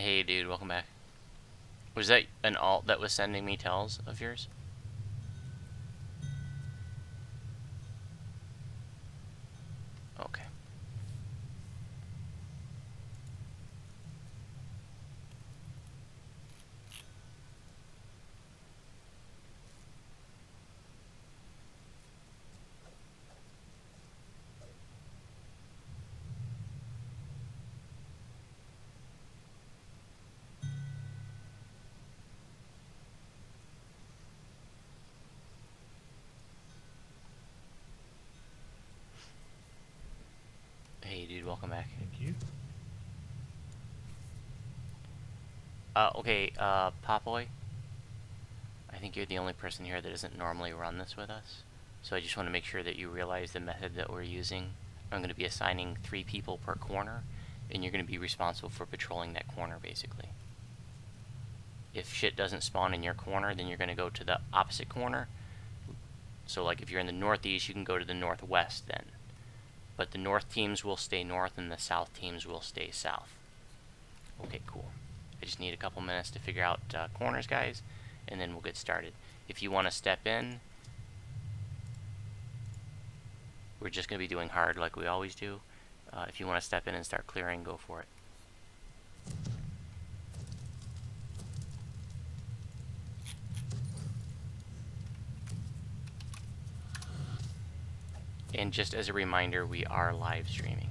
Hey, dude, welcome back. Was that an alt that was sending me tells of yours? Okay. Hey, dude, welcome back. Thank you. Okay, Popoy, I think you're the only person here that doesn't normally run this with us. So I just want to make sure that you realize the method that we're using. I'm going to be assigning 3 people per corner, and you're going to be responsible for patrolling that corner, basically. If shit doesn't spawn in your corner, then you're going to go to the opposite corner. So, like, if you're in the northeast, you can go to the northwest then. But the north teams will stay north, and the south teams will stay south. Okay, cool. I just need a couple minutes to figure out corners, guys, and then we'll get started. If you want to step in, we're just going to be doing hard like we always do. If you want to step in and start clearing, go for it. And just as a reminder, we are live streaming.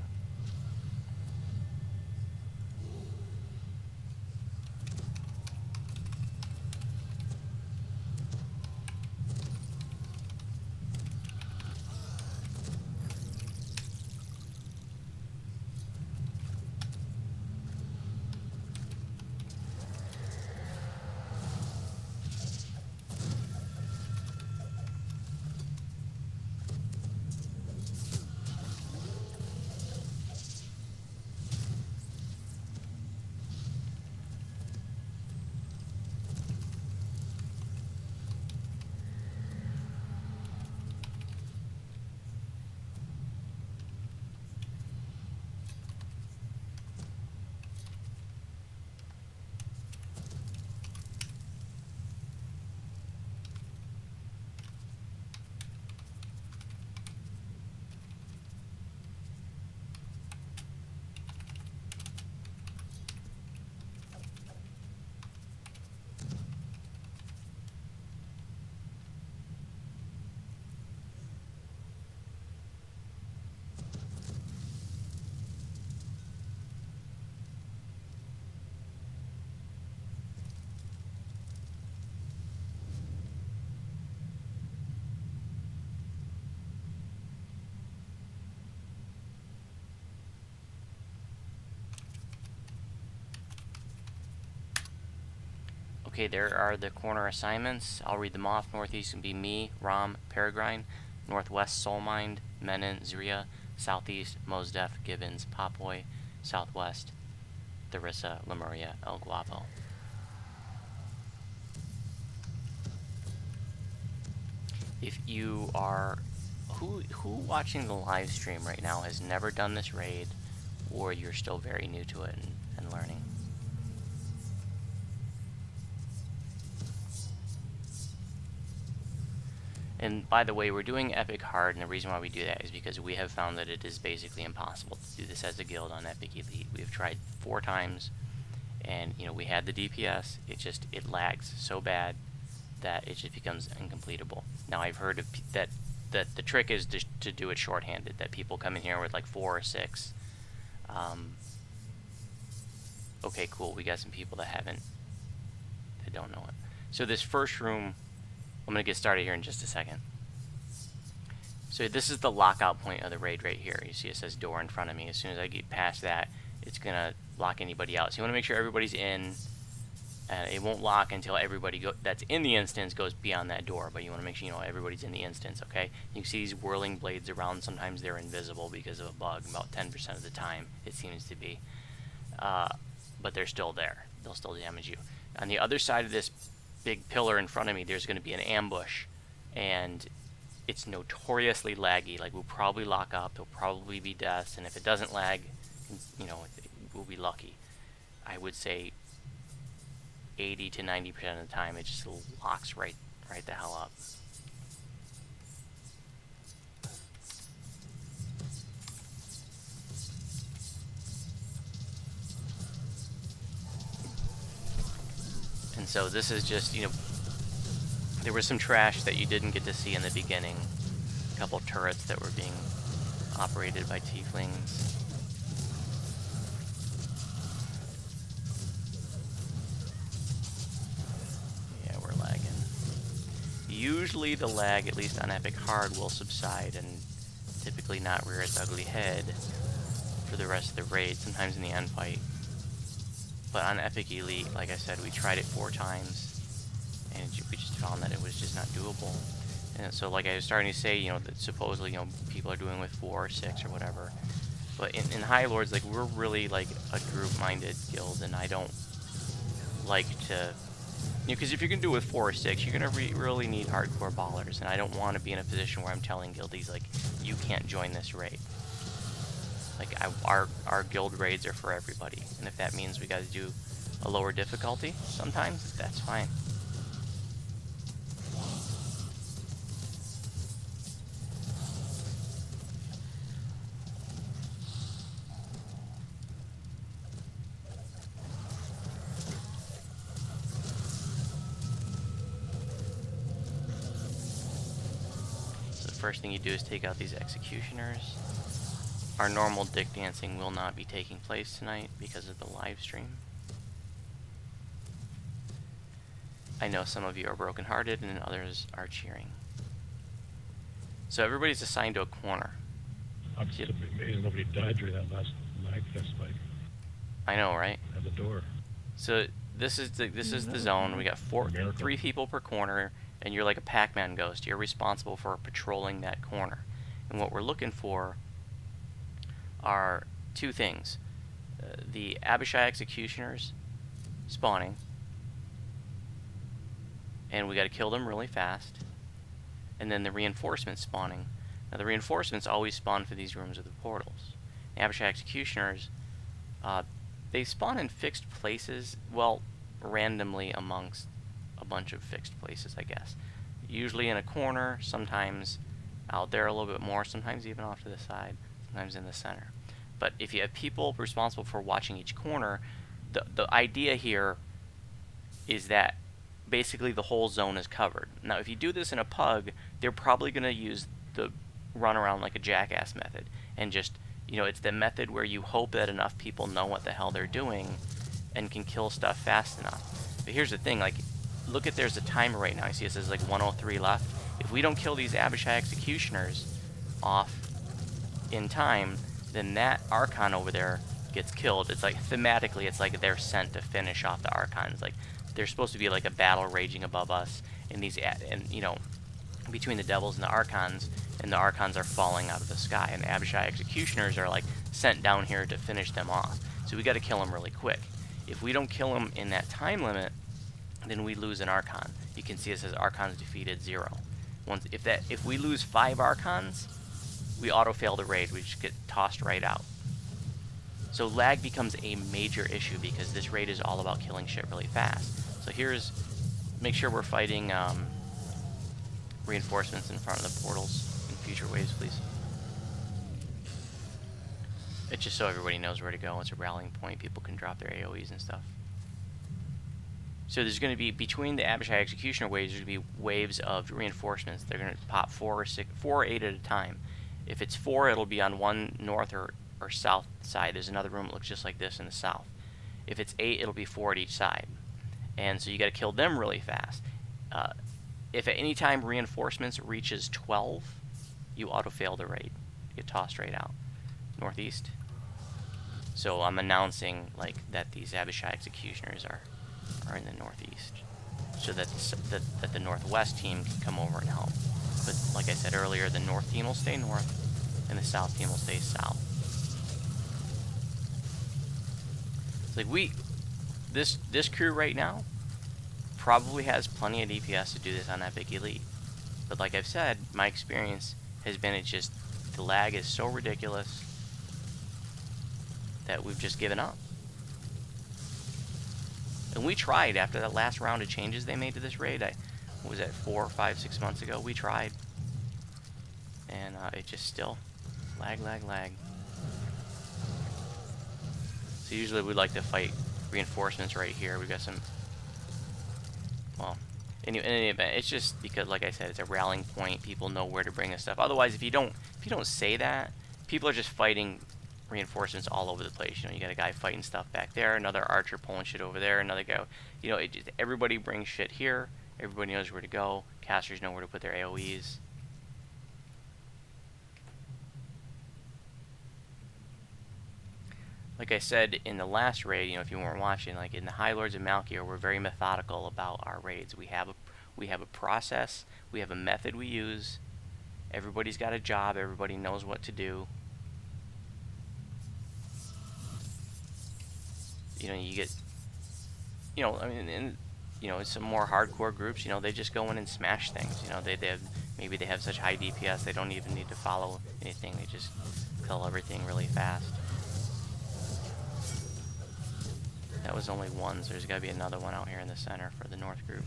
Okay, there are the corner assignments. I'll read them off. Northeast can be me, Rom, Peregrine. Northwest, Soulmind, Menon, Zria. Southeast, Mosdef, Gibbons, Popoy. Southwest, Theresa, Lemuria, El Guapo. If you are... Who watching the live stream right now has never done this raid, or you're still very new to it and learning? And by the way, we're doing Epic Hard, and the reason why we do that is because we have found that it is basically impossible to do this as a guild on Epic Elite. We've tried 4 times, and you know, we had the DPS, it lags so bad that it just becomes incompletable. Now I've heard of that the trick is to do it shorthanded, that people come in here with like 4 or 6. Okay, cool, we got some people that don't know it. So this first room, I'm going to get started here in just a second. So this is the lockout point of the raid right here. You see it says door in front of me. As soon as I get past that, it's going to lock anybody out. So you want to make sure everybody's in. It won't lock until everybody that's in the instance goes beyond that door. But you want to make sure you know everybody's in the instance, okay? You can see these whirling blades around. Sometimes they're invisible because of a bug. About 10% of the time, it seems to be. But they're still there. They'll still damage you. On the other side of this big pillar in front of me, there's going to be an ambush, and it's notoriously laggy. Like, we'll probably lock up, there'll probably be deaths, and if it doesn't lag, you know, we'll be lucky. I would say 80 to 90% of the time, it just locks right the hell up. And so this is just, you know, there was some trash that you didn't get to see in the beginning. A couple turrets that were being operated by tieflings. Yeah, we're lagging. Usually the lag, at least on Epic Hard, will subside and typically not rear its ugly head for the rest of the raid, sometimes in the end fight. But on Epic Elite, like I said, we tried it 4 times, and we just found that it was just not doable. And so, like I was starting to say, you know, that supposedly, you know, people are doing with 4 or 6 or whatever. But in High Lords, like, we're really, like, a group-minded guild, and I don't like to... You know, because if you're going to do it with 4 or 6, you're going to really need hardcore ballers, and I don't want to be in a position where I'm telling guildies, like, you can't join this raid. Like, our guild raids are for everybody, and if that means we got to do a lower difficulty sometimes, that's fine. So the first thing you do is take out these executioners. Our normal dick dancing will not be taking place tonight because of the live stream. I know some of you are brokenhearted and others are cheering. So everybody's assigned to a corner. I'm just amazed nobody died during that last Lagfest fight I know, right? at the door. So this is the zone. We got 3 people per corner, and you're like a Pac-Man ghost. You're responsible for patrolling that corner. And what we're looking for are 2 things. The Abishai executioners spawning, and we got to kill them really fast, and then the reinforcements spawning. Now the reinforcements always spawn for these rooms with the portals. The Abishai executioners, they spawn in fixed places, well, randomly amongst a bunch of fixed places, I guess. Usually in a corner, sometimes out there a little bit more, sometimes even off to the side, sometimes in the center. But if you have people responsible for watching each corner, the idea here is that basically the whole zone is covered. Now if you do this in a pug, they're probably going to use the run around like a jackass method, and just, you know, it's the method where you hope that enough people know what the hell they're doing and can kill stuff fast enough. But here's the thing, like, look at, there's a timer right now. I see it says like 103 left. If we don't kill these Abishai executioners off in time, then that Archon over there gets killed. It's like, thematically, it's like they're sent to finish off the Archons. Like, there's supposed to be like a battle raging above us, and these, and you know, between the devils and the Archons are falling out of the sky, and the Abishai executioners are like sent down here to finish them off. So we got to kill them really quick. If we don't kill them in that time limit, then we lose an Archon. You can see it says Archons defeated 0. If we lose 5 Archons, we auto-fail the raid. We just get tossed right out. So lag becomes a major issue because this raid is all about killing shit really fast. So make sure we're fighting reinforcements in front of the portals in future waves, please. It's just so everybody knows where to go. It's a rallying point. People can drop their AoEs and stuff. So there's going to be, between the Abishai executioner waves, there's going to be waves of reinforcements. They're going to pop 4 or 8 at a time. If it's 4, it'll be on one north or south side. There's another room that looks just like this in the south. If it's 8, it'll be 4 at each side. And so you got to kill them really fast. If at any time reinforcements reaches 12, you auto-fail the raid. You get tossed right out. Northeast. So I'm announcing like that these Abishai executioners are in the northeast, so that the northwest team can come over and help. But like I said earlier, the north team will stay north, and the south team will stay south. It's like this crew right now probably has plenty of DPS to do this on Epic Elite. But like I've said, my experience has been the lag is so ridiculous that we've just given up. And we tried after that last round of changes they made to this raid. What was that, 4, 5, 6 months ago? We tried. And it just still lag. So usually we'd like to fight reinforcements right here. We've got some, well, in any event, it's just because, like I said, it's a rallying point. People know where to bring this stuff. Otherwise, if you don't say that, people are just fighting reinforcements all over the place. You know, you got a guy fighting stuff back there, another archer pulling shit over there, another guy. You know, everybody brings shit here. Everybody knows where to go. Casters know where to put their AOEs. Like I said in the last raid, you know, if you weren't watching, like in the High Lords of Malkier, we're very methodical about our raids. We have a process, we have a method we use. Everybody's got a job, everybody knows what to do. You know, you get, you know, I mean, and you know, some more hardcore groups, you know, they just go in and smash things. You know, maybe they have such high DPS they don't even need to follow anything. They just kill everything really fast. That was only one, so there's got to be another one out here in the center for the North group.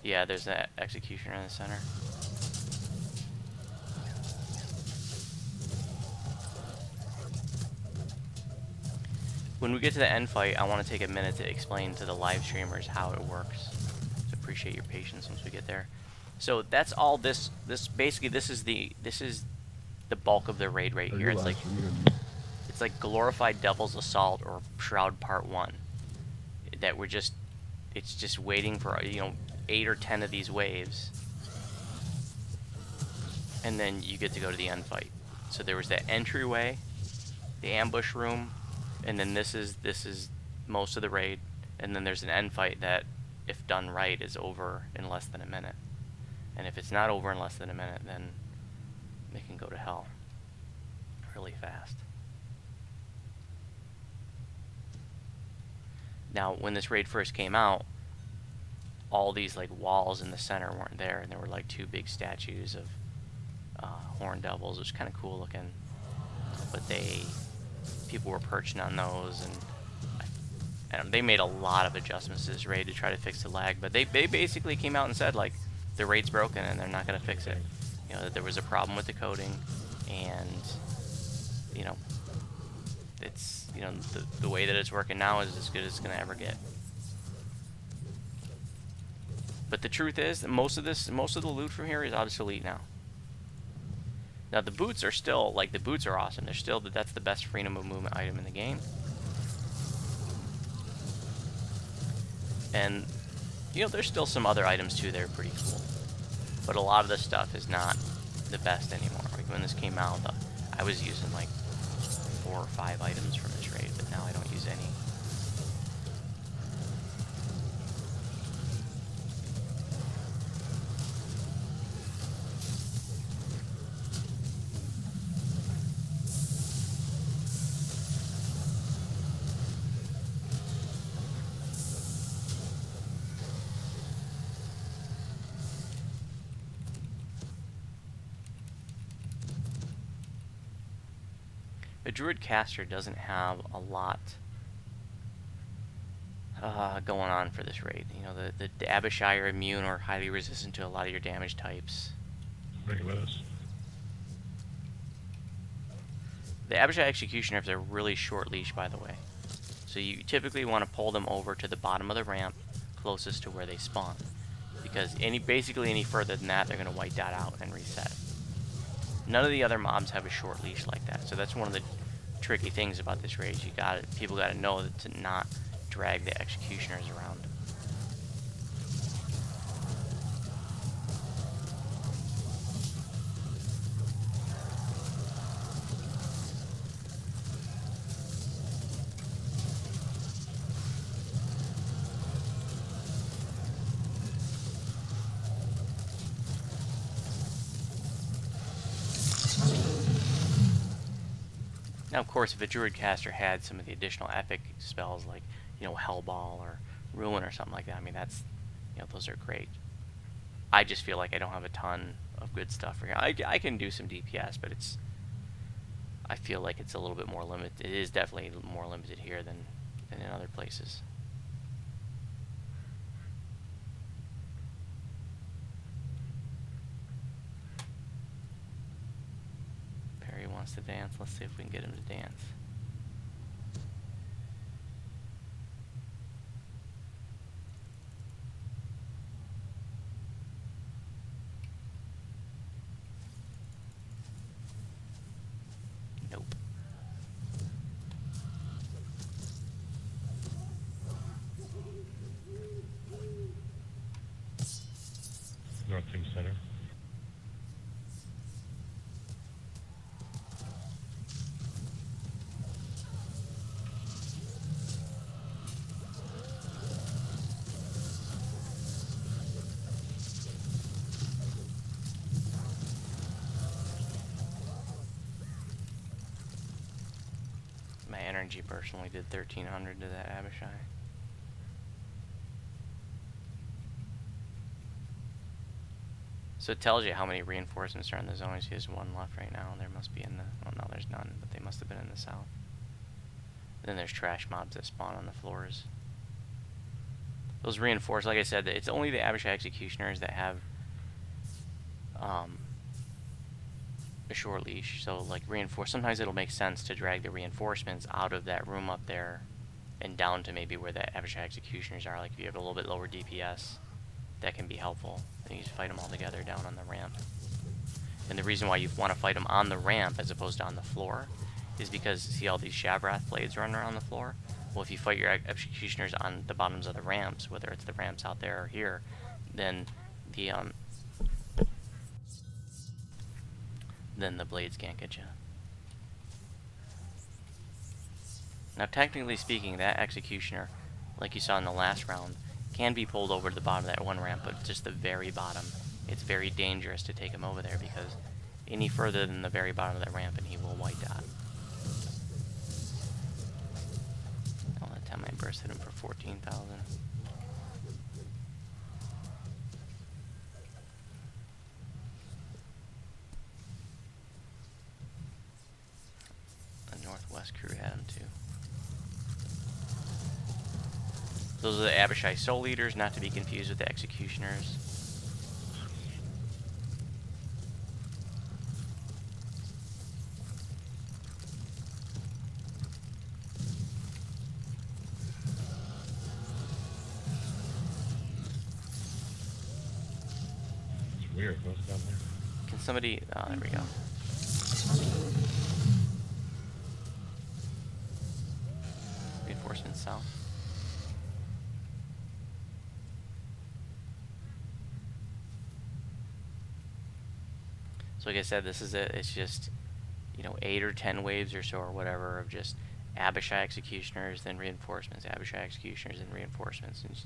Yeah, there's that executioner in the center. When we get to the end fight, I want to take a minute to explain to the live streamers how it works. So appreciate your patience once we get there. So that's all this basically this is the bulk of the raid right here. It's like glorified Devil's Assault or Shroud Part 1. That it's just waiting for, you know, 8 or 10 of these waves. And then you get to go to the end fight. So there was that entryway, the ambush room, and then this is most of the raid. And then there's an end fight that, if done right, is over in less than a minute. And if it's not over in less than a minute, then they can go to hell really fast. Now, when this raid first came out, all these like walls in the center weren't there, and there were like 2 big statues of horned devils, which was kind of cool looking. But people were perching on those, and they made a lot of adjustments to this raid to try to fix the lag. But they basically came out and said, like, the raid's broken and they're not going to fix it. You know, that there was a problem with the coding, and you know, it's, you know, the way that it's working now is as good as it's going to ever get. But the truth is that most of the loot from here is obsolete now. Now the boots are still, like, the boots are awesome. They're still, that's the best freedom of movement item in the game. And you know, there's still some other items too that are pretty cool. But a lot of the stuff is not the best anymore. Like when this came out, I was using like 4 or 5 items from this raid, but now I don't use any. A druid caster doesn't have a lot going on for this raid. You know, the Abishai are immune or highly resistant to a lot of your damage types. Bring it with us. The Abishai Executioner has a really short leash, by the way. So you typically want to pull them over to the bottom of the ramp closest to where they spawn. Because basically any further than that, they're going to white dot out and reset. None of the other mobs have a short leash like that, so that's one of the tricky things about this raid. People got to know that to not drag the executioners around. Now, of course, if a druid caster had some of the additional epic spells like, you know, Hellball or Ruin or something like that, I mean, that's, you know, those are great. I just feel like I don't have a ton of good stuff for here. I can do some DPS, but it's, I feel like it's a little bit more limited. It is definitely more limited here than in other places. Perry wants to dance. Let's see if we can get him to dance. Nope. North Team Center. My energy personally did 1,300 to that Abishai. So it tells you how many reinforcements are in the zone. He has one left right now. There must be in the... Well, no, there's none, but they must have been in the south. Then there's trash mobs that spawn on the floors. Those reinforced, like I said, it's only the Abishai Executioners that have a short leash. So, like, sometimes it'll make sense to drag the reinforcements out of that room up there and down to maybe where the Abishai Executioners are. Like, if you have a little bit lower DPS, that can be helpful. Then you just fight them all together down on the ramp. And the reason why you want to fight them on the ramp as opposed to on the floor is because, see all these Shavrath blades running around the floor? Well, if you fight your executioners on the bottoms of the ramps, whether it's the ramps out there or here, then the blades can't get you. Now, technically speaking, that executioner, like you saw in the last round, can be pulled over to the bottom of that one ramp, but just the very bottom. It's very dangerous to take him over there because any further than the very bottom of that ramp and he will white dot. All that time I burst hit him for 14,000. The Northwest crew had him too. Those are the Abishai Soul Leaders, not to be confused with the Executioners. It's weird. What's down there? Can somebody... Oh, there we go. Reinforcements south. So like I said, this is it. It's just, you know, 8 or 10 waves or so or whatever of just Abishai Executioners, then reinforcements, Abishai Executioners, and reinforcements. And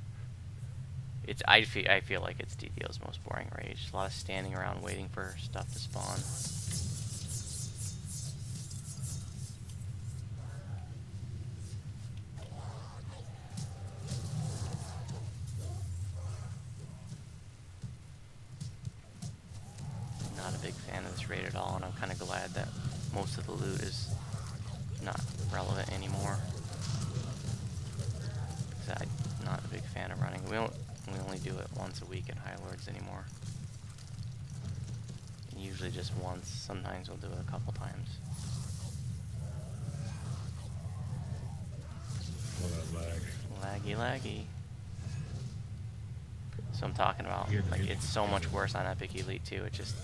it's I feel like it's DDO's most boring rage. Just a lot of standing around waiting for stuff to spawn. Not a big fan of this raid at all, and I'm kind of glad that most of the loot is not relevant anymore. Because I'm not a big fan of running. We only do it once a week at High Lords anymore. And usually just once. Sometimes we'll do it a couple times. Oh, that lag. Laggy. So I'm talking about, like, it's so much worse on Epic Elite too. It just...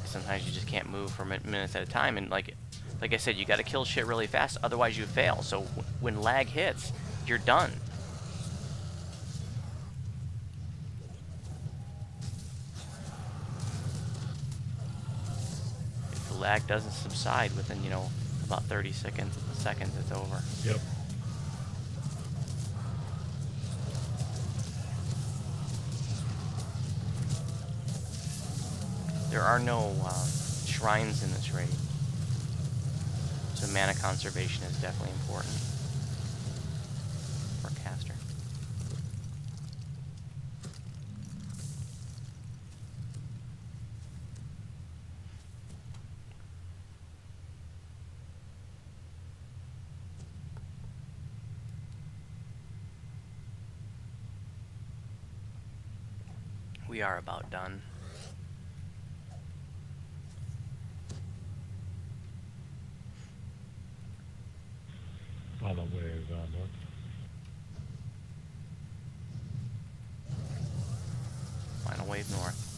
Sometimes you just can't move for minutes at a time, and like I said, you got to kill shit really fast, otherwise you fail. So when lag hits, you're done. If the lag doesn't subside within, you know, about 30 seconds, it's over. Yep. There are no shrines in this raid, so mana conservation is definitely important for a caster. We are about done. Final wave north. Final wave north.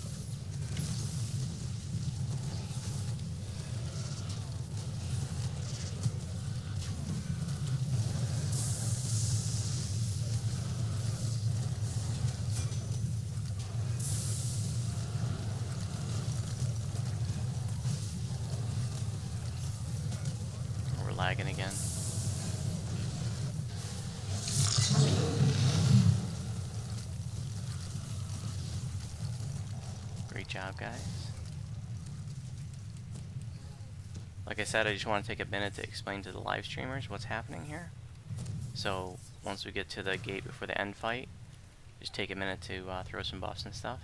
We're lagging again. Great job, guys. Like I said, I just want to take a minute to explain to the live streamers what's happening here. So, once we get to the gate before the end fight, just take a minute to throw some buffs and stuff.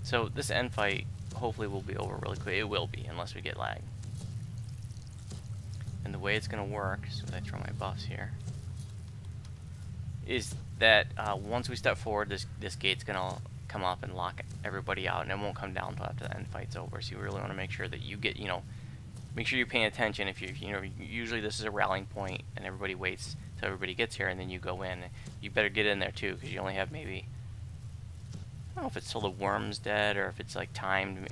So, this end fight hopefully will be over really quick. It will be, unless we get lag. And the way it's going to work, so I throw my buffs here, is that once we step forward, this gate's going to come up and lock everybody out, and it won't come down until after the end fight's over. So you really want to make sure that you get, make sure you're paying attention. If usually this is a rallying point, and everybody waits till everybody gets here, and then you go in. You better get in there too, because you only have maybe, I don't know if it's till the worm's dead or if it's like timed.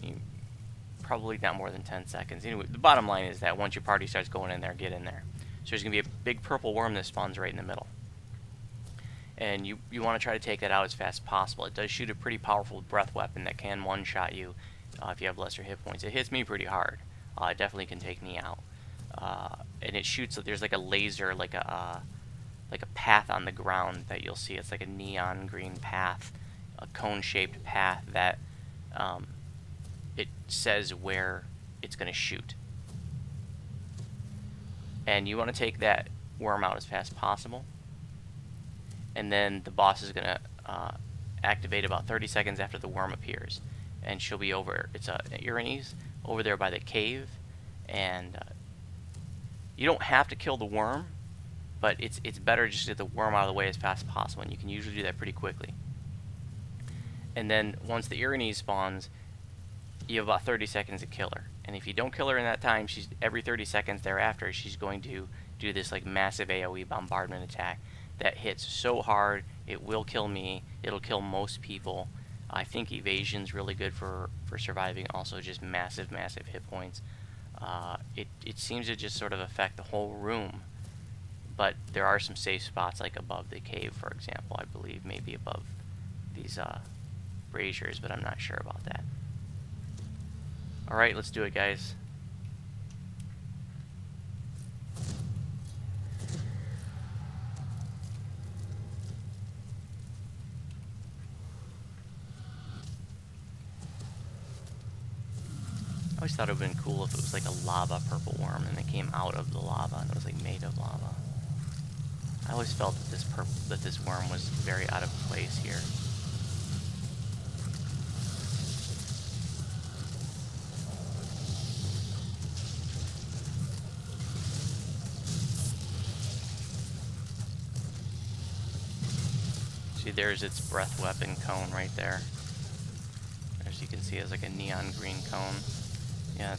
Probably not more than 10 seconds. Anyway, the bottom line is that once your party starts going in there, get in there. So there's going to be a big purple worm that spawns right in the middle. And you want to try to take that out as fast as possible. It does shoot a pretty powerful breath weapon that can one-shot you if you have lesser hit points. It hits me pretty hard. It definitely can take me out. And it shoots, there's like a laser, like a path on the ground that you'll see. It's like a neon green path, a cone-shaped path that it says where it's going to shoot. And you want to take that worm out as fast as possible. And then the boss is going to activate about 30 seconds after the worm appears. And she'll be over, it's Irenes, over there by the cave. And you don't have to kill the worm, but it's better just to get the worm out of the way as fast as possible. And you can usually do that pretty quickly. And then once the Irenes spawns, you have about 30 seconds to kill her. And if you don't kill her in that time, every 30 seconds thereafter, she's going to do this like massive AoE bombardment attack that hits so hard, it will kill me, it'll kill most people. I think evasion's really good for surviving, also just massive hit points. It seems to just sort of affect the whole room, but there are some safe spots like above the cave, for example, I believe, maybe above these braziers, but I'm not sure about that. Alright, let's do it, guys. I always thought it would have been cool if it was like a lava purple worm and it came out of the lava and it was like made of lava. I always felt that this worm was very out of place here. See, there's its breath weapon cone right there. As you can see, it's like a neon green cone. Yeah,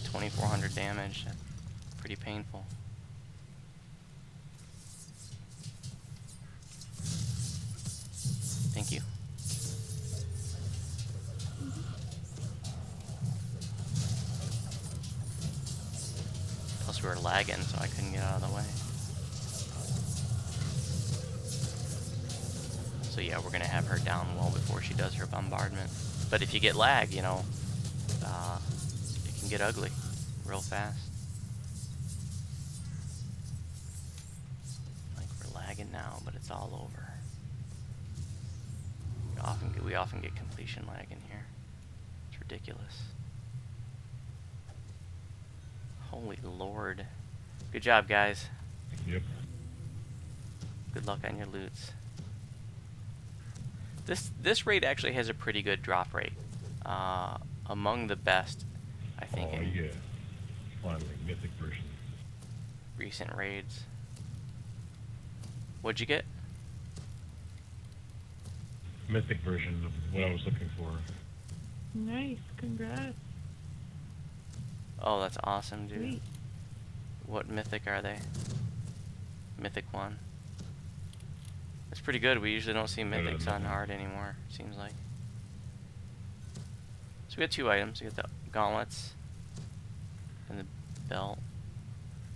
2,400 damage. Pretty painful. Thank you. Plus we were lagging, so I couldn't get out of the way. So yeah, we're gonna have her down well before she does her bombardment. But if you get lag, it can get ugly real fast. Like we're lagging now, but it's all over. We often get completion lag in here. It's ridiculous. Holy Lord. Good job, guys. Yep. Good luck on your loots. This raid actually has a pretty good drop rate. Among the best, I think. Oh, yeah. Finally, mythic version. Recent raids. What'd you get? Mythic version of what I was looking for. Nice. Congrats. Oh, that's awesome, dude. Sweet. What mythic are they? Mythic 1. That's pretty good. We usually don't see mythics on hard anymore, seems like. So we got 2 items. We got the gauntlets and the belt.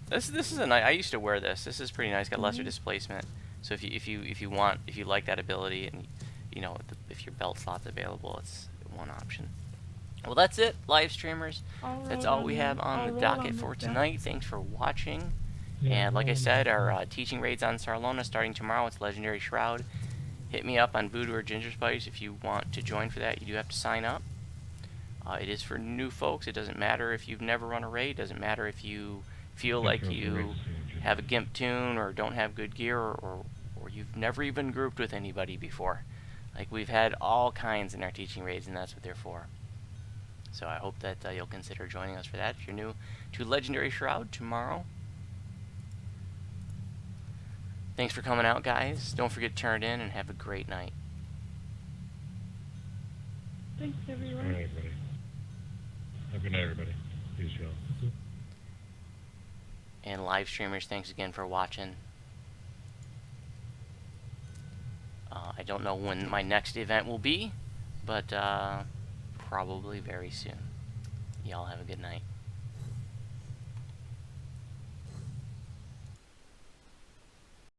This is a nice. I used to wear this. This is pretty nice. Got lesser displacement. So if you like that ability, and you know if your belt slot's available, it's one option. Well, that's it, live streamers. That's all we have on the docket for tonight. Thanks for watching. Yeah, And like I roll said, on our teaching raids on Sarlona starting tomorrow. It's Legendary Shroud. Hit me up on Voodoo or Ginger Spice if you want to join for that. You do have to sign up. It is for new folks. It doesn't matter if you've never run a raid. It doesn't matter if you feel like you have a gimp tune or don't have good gear, or you've never even grouped with anybody before. Like, we've had all kinds in our teaching raids, and that's what they're for. So I hope that you'll consider joining us for that if you're new to Legendary Shroud tomorrow. Thanks for coming out, guys. Don't forget to turn it in, and have a great night. Thanks, All everyone. right, everybody. Have a good night, everybody. Peace, y'all. And live streamers, thanks again for watching. I don't know when my next event will be, but probably very soon. Y'all have a good night.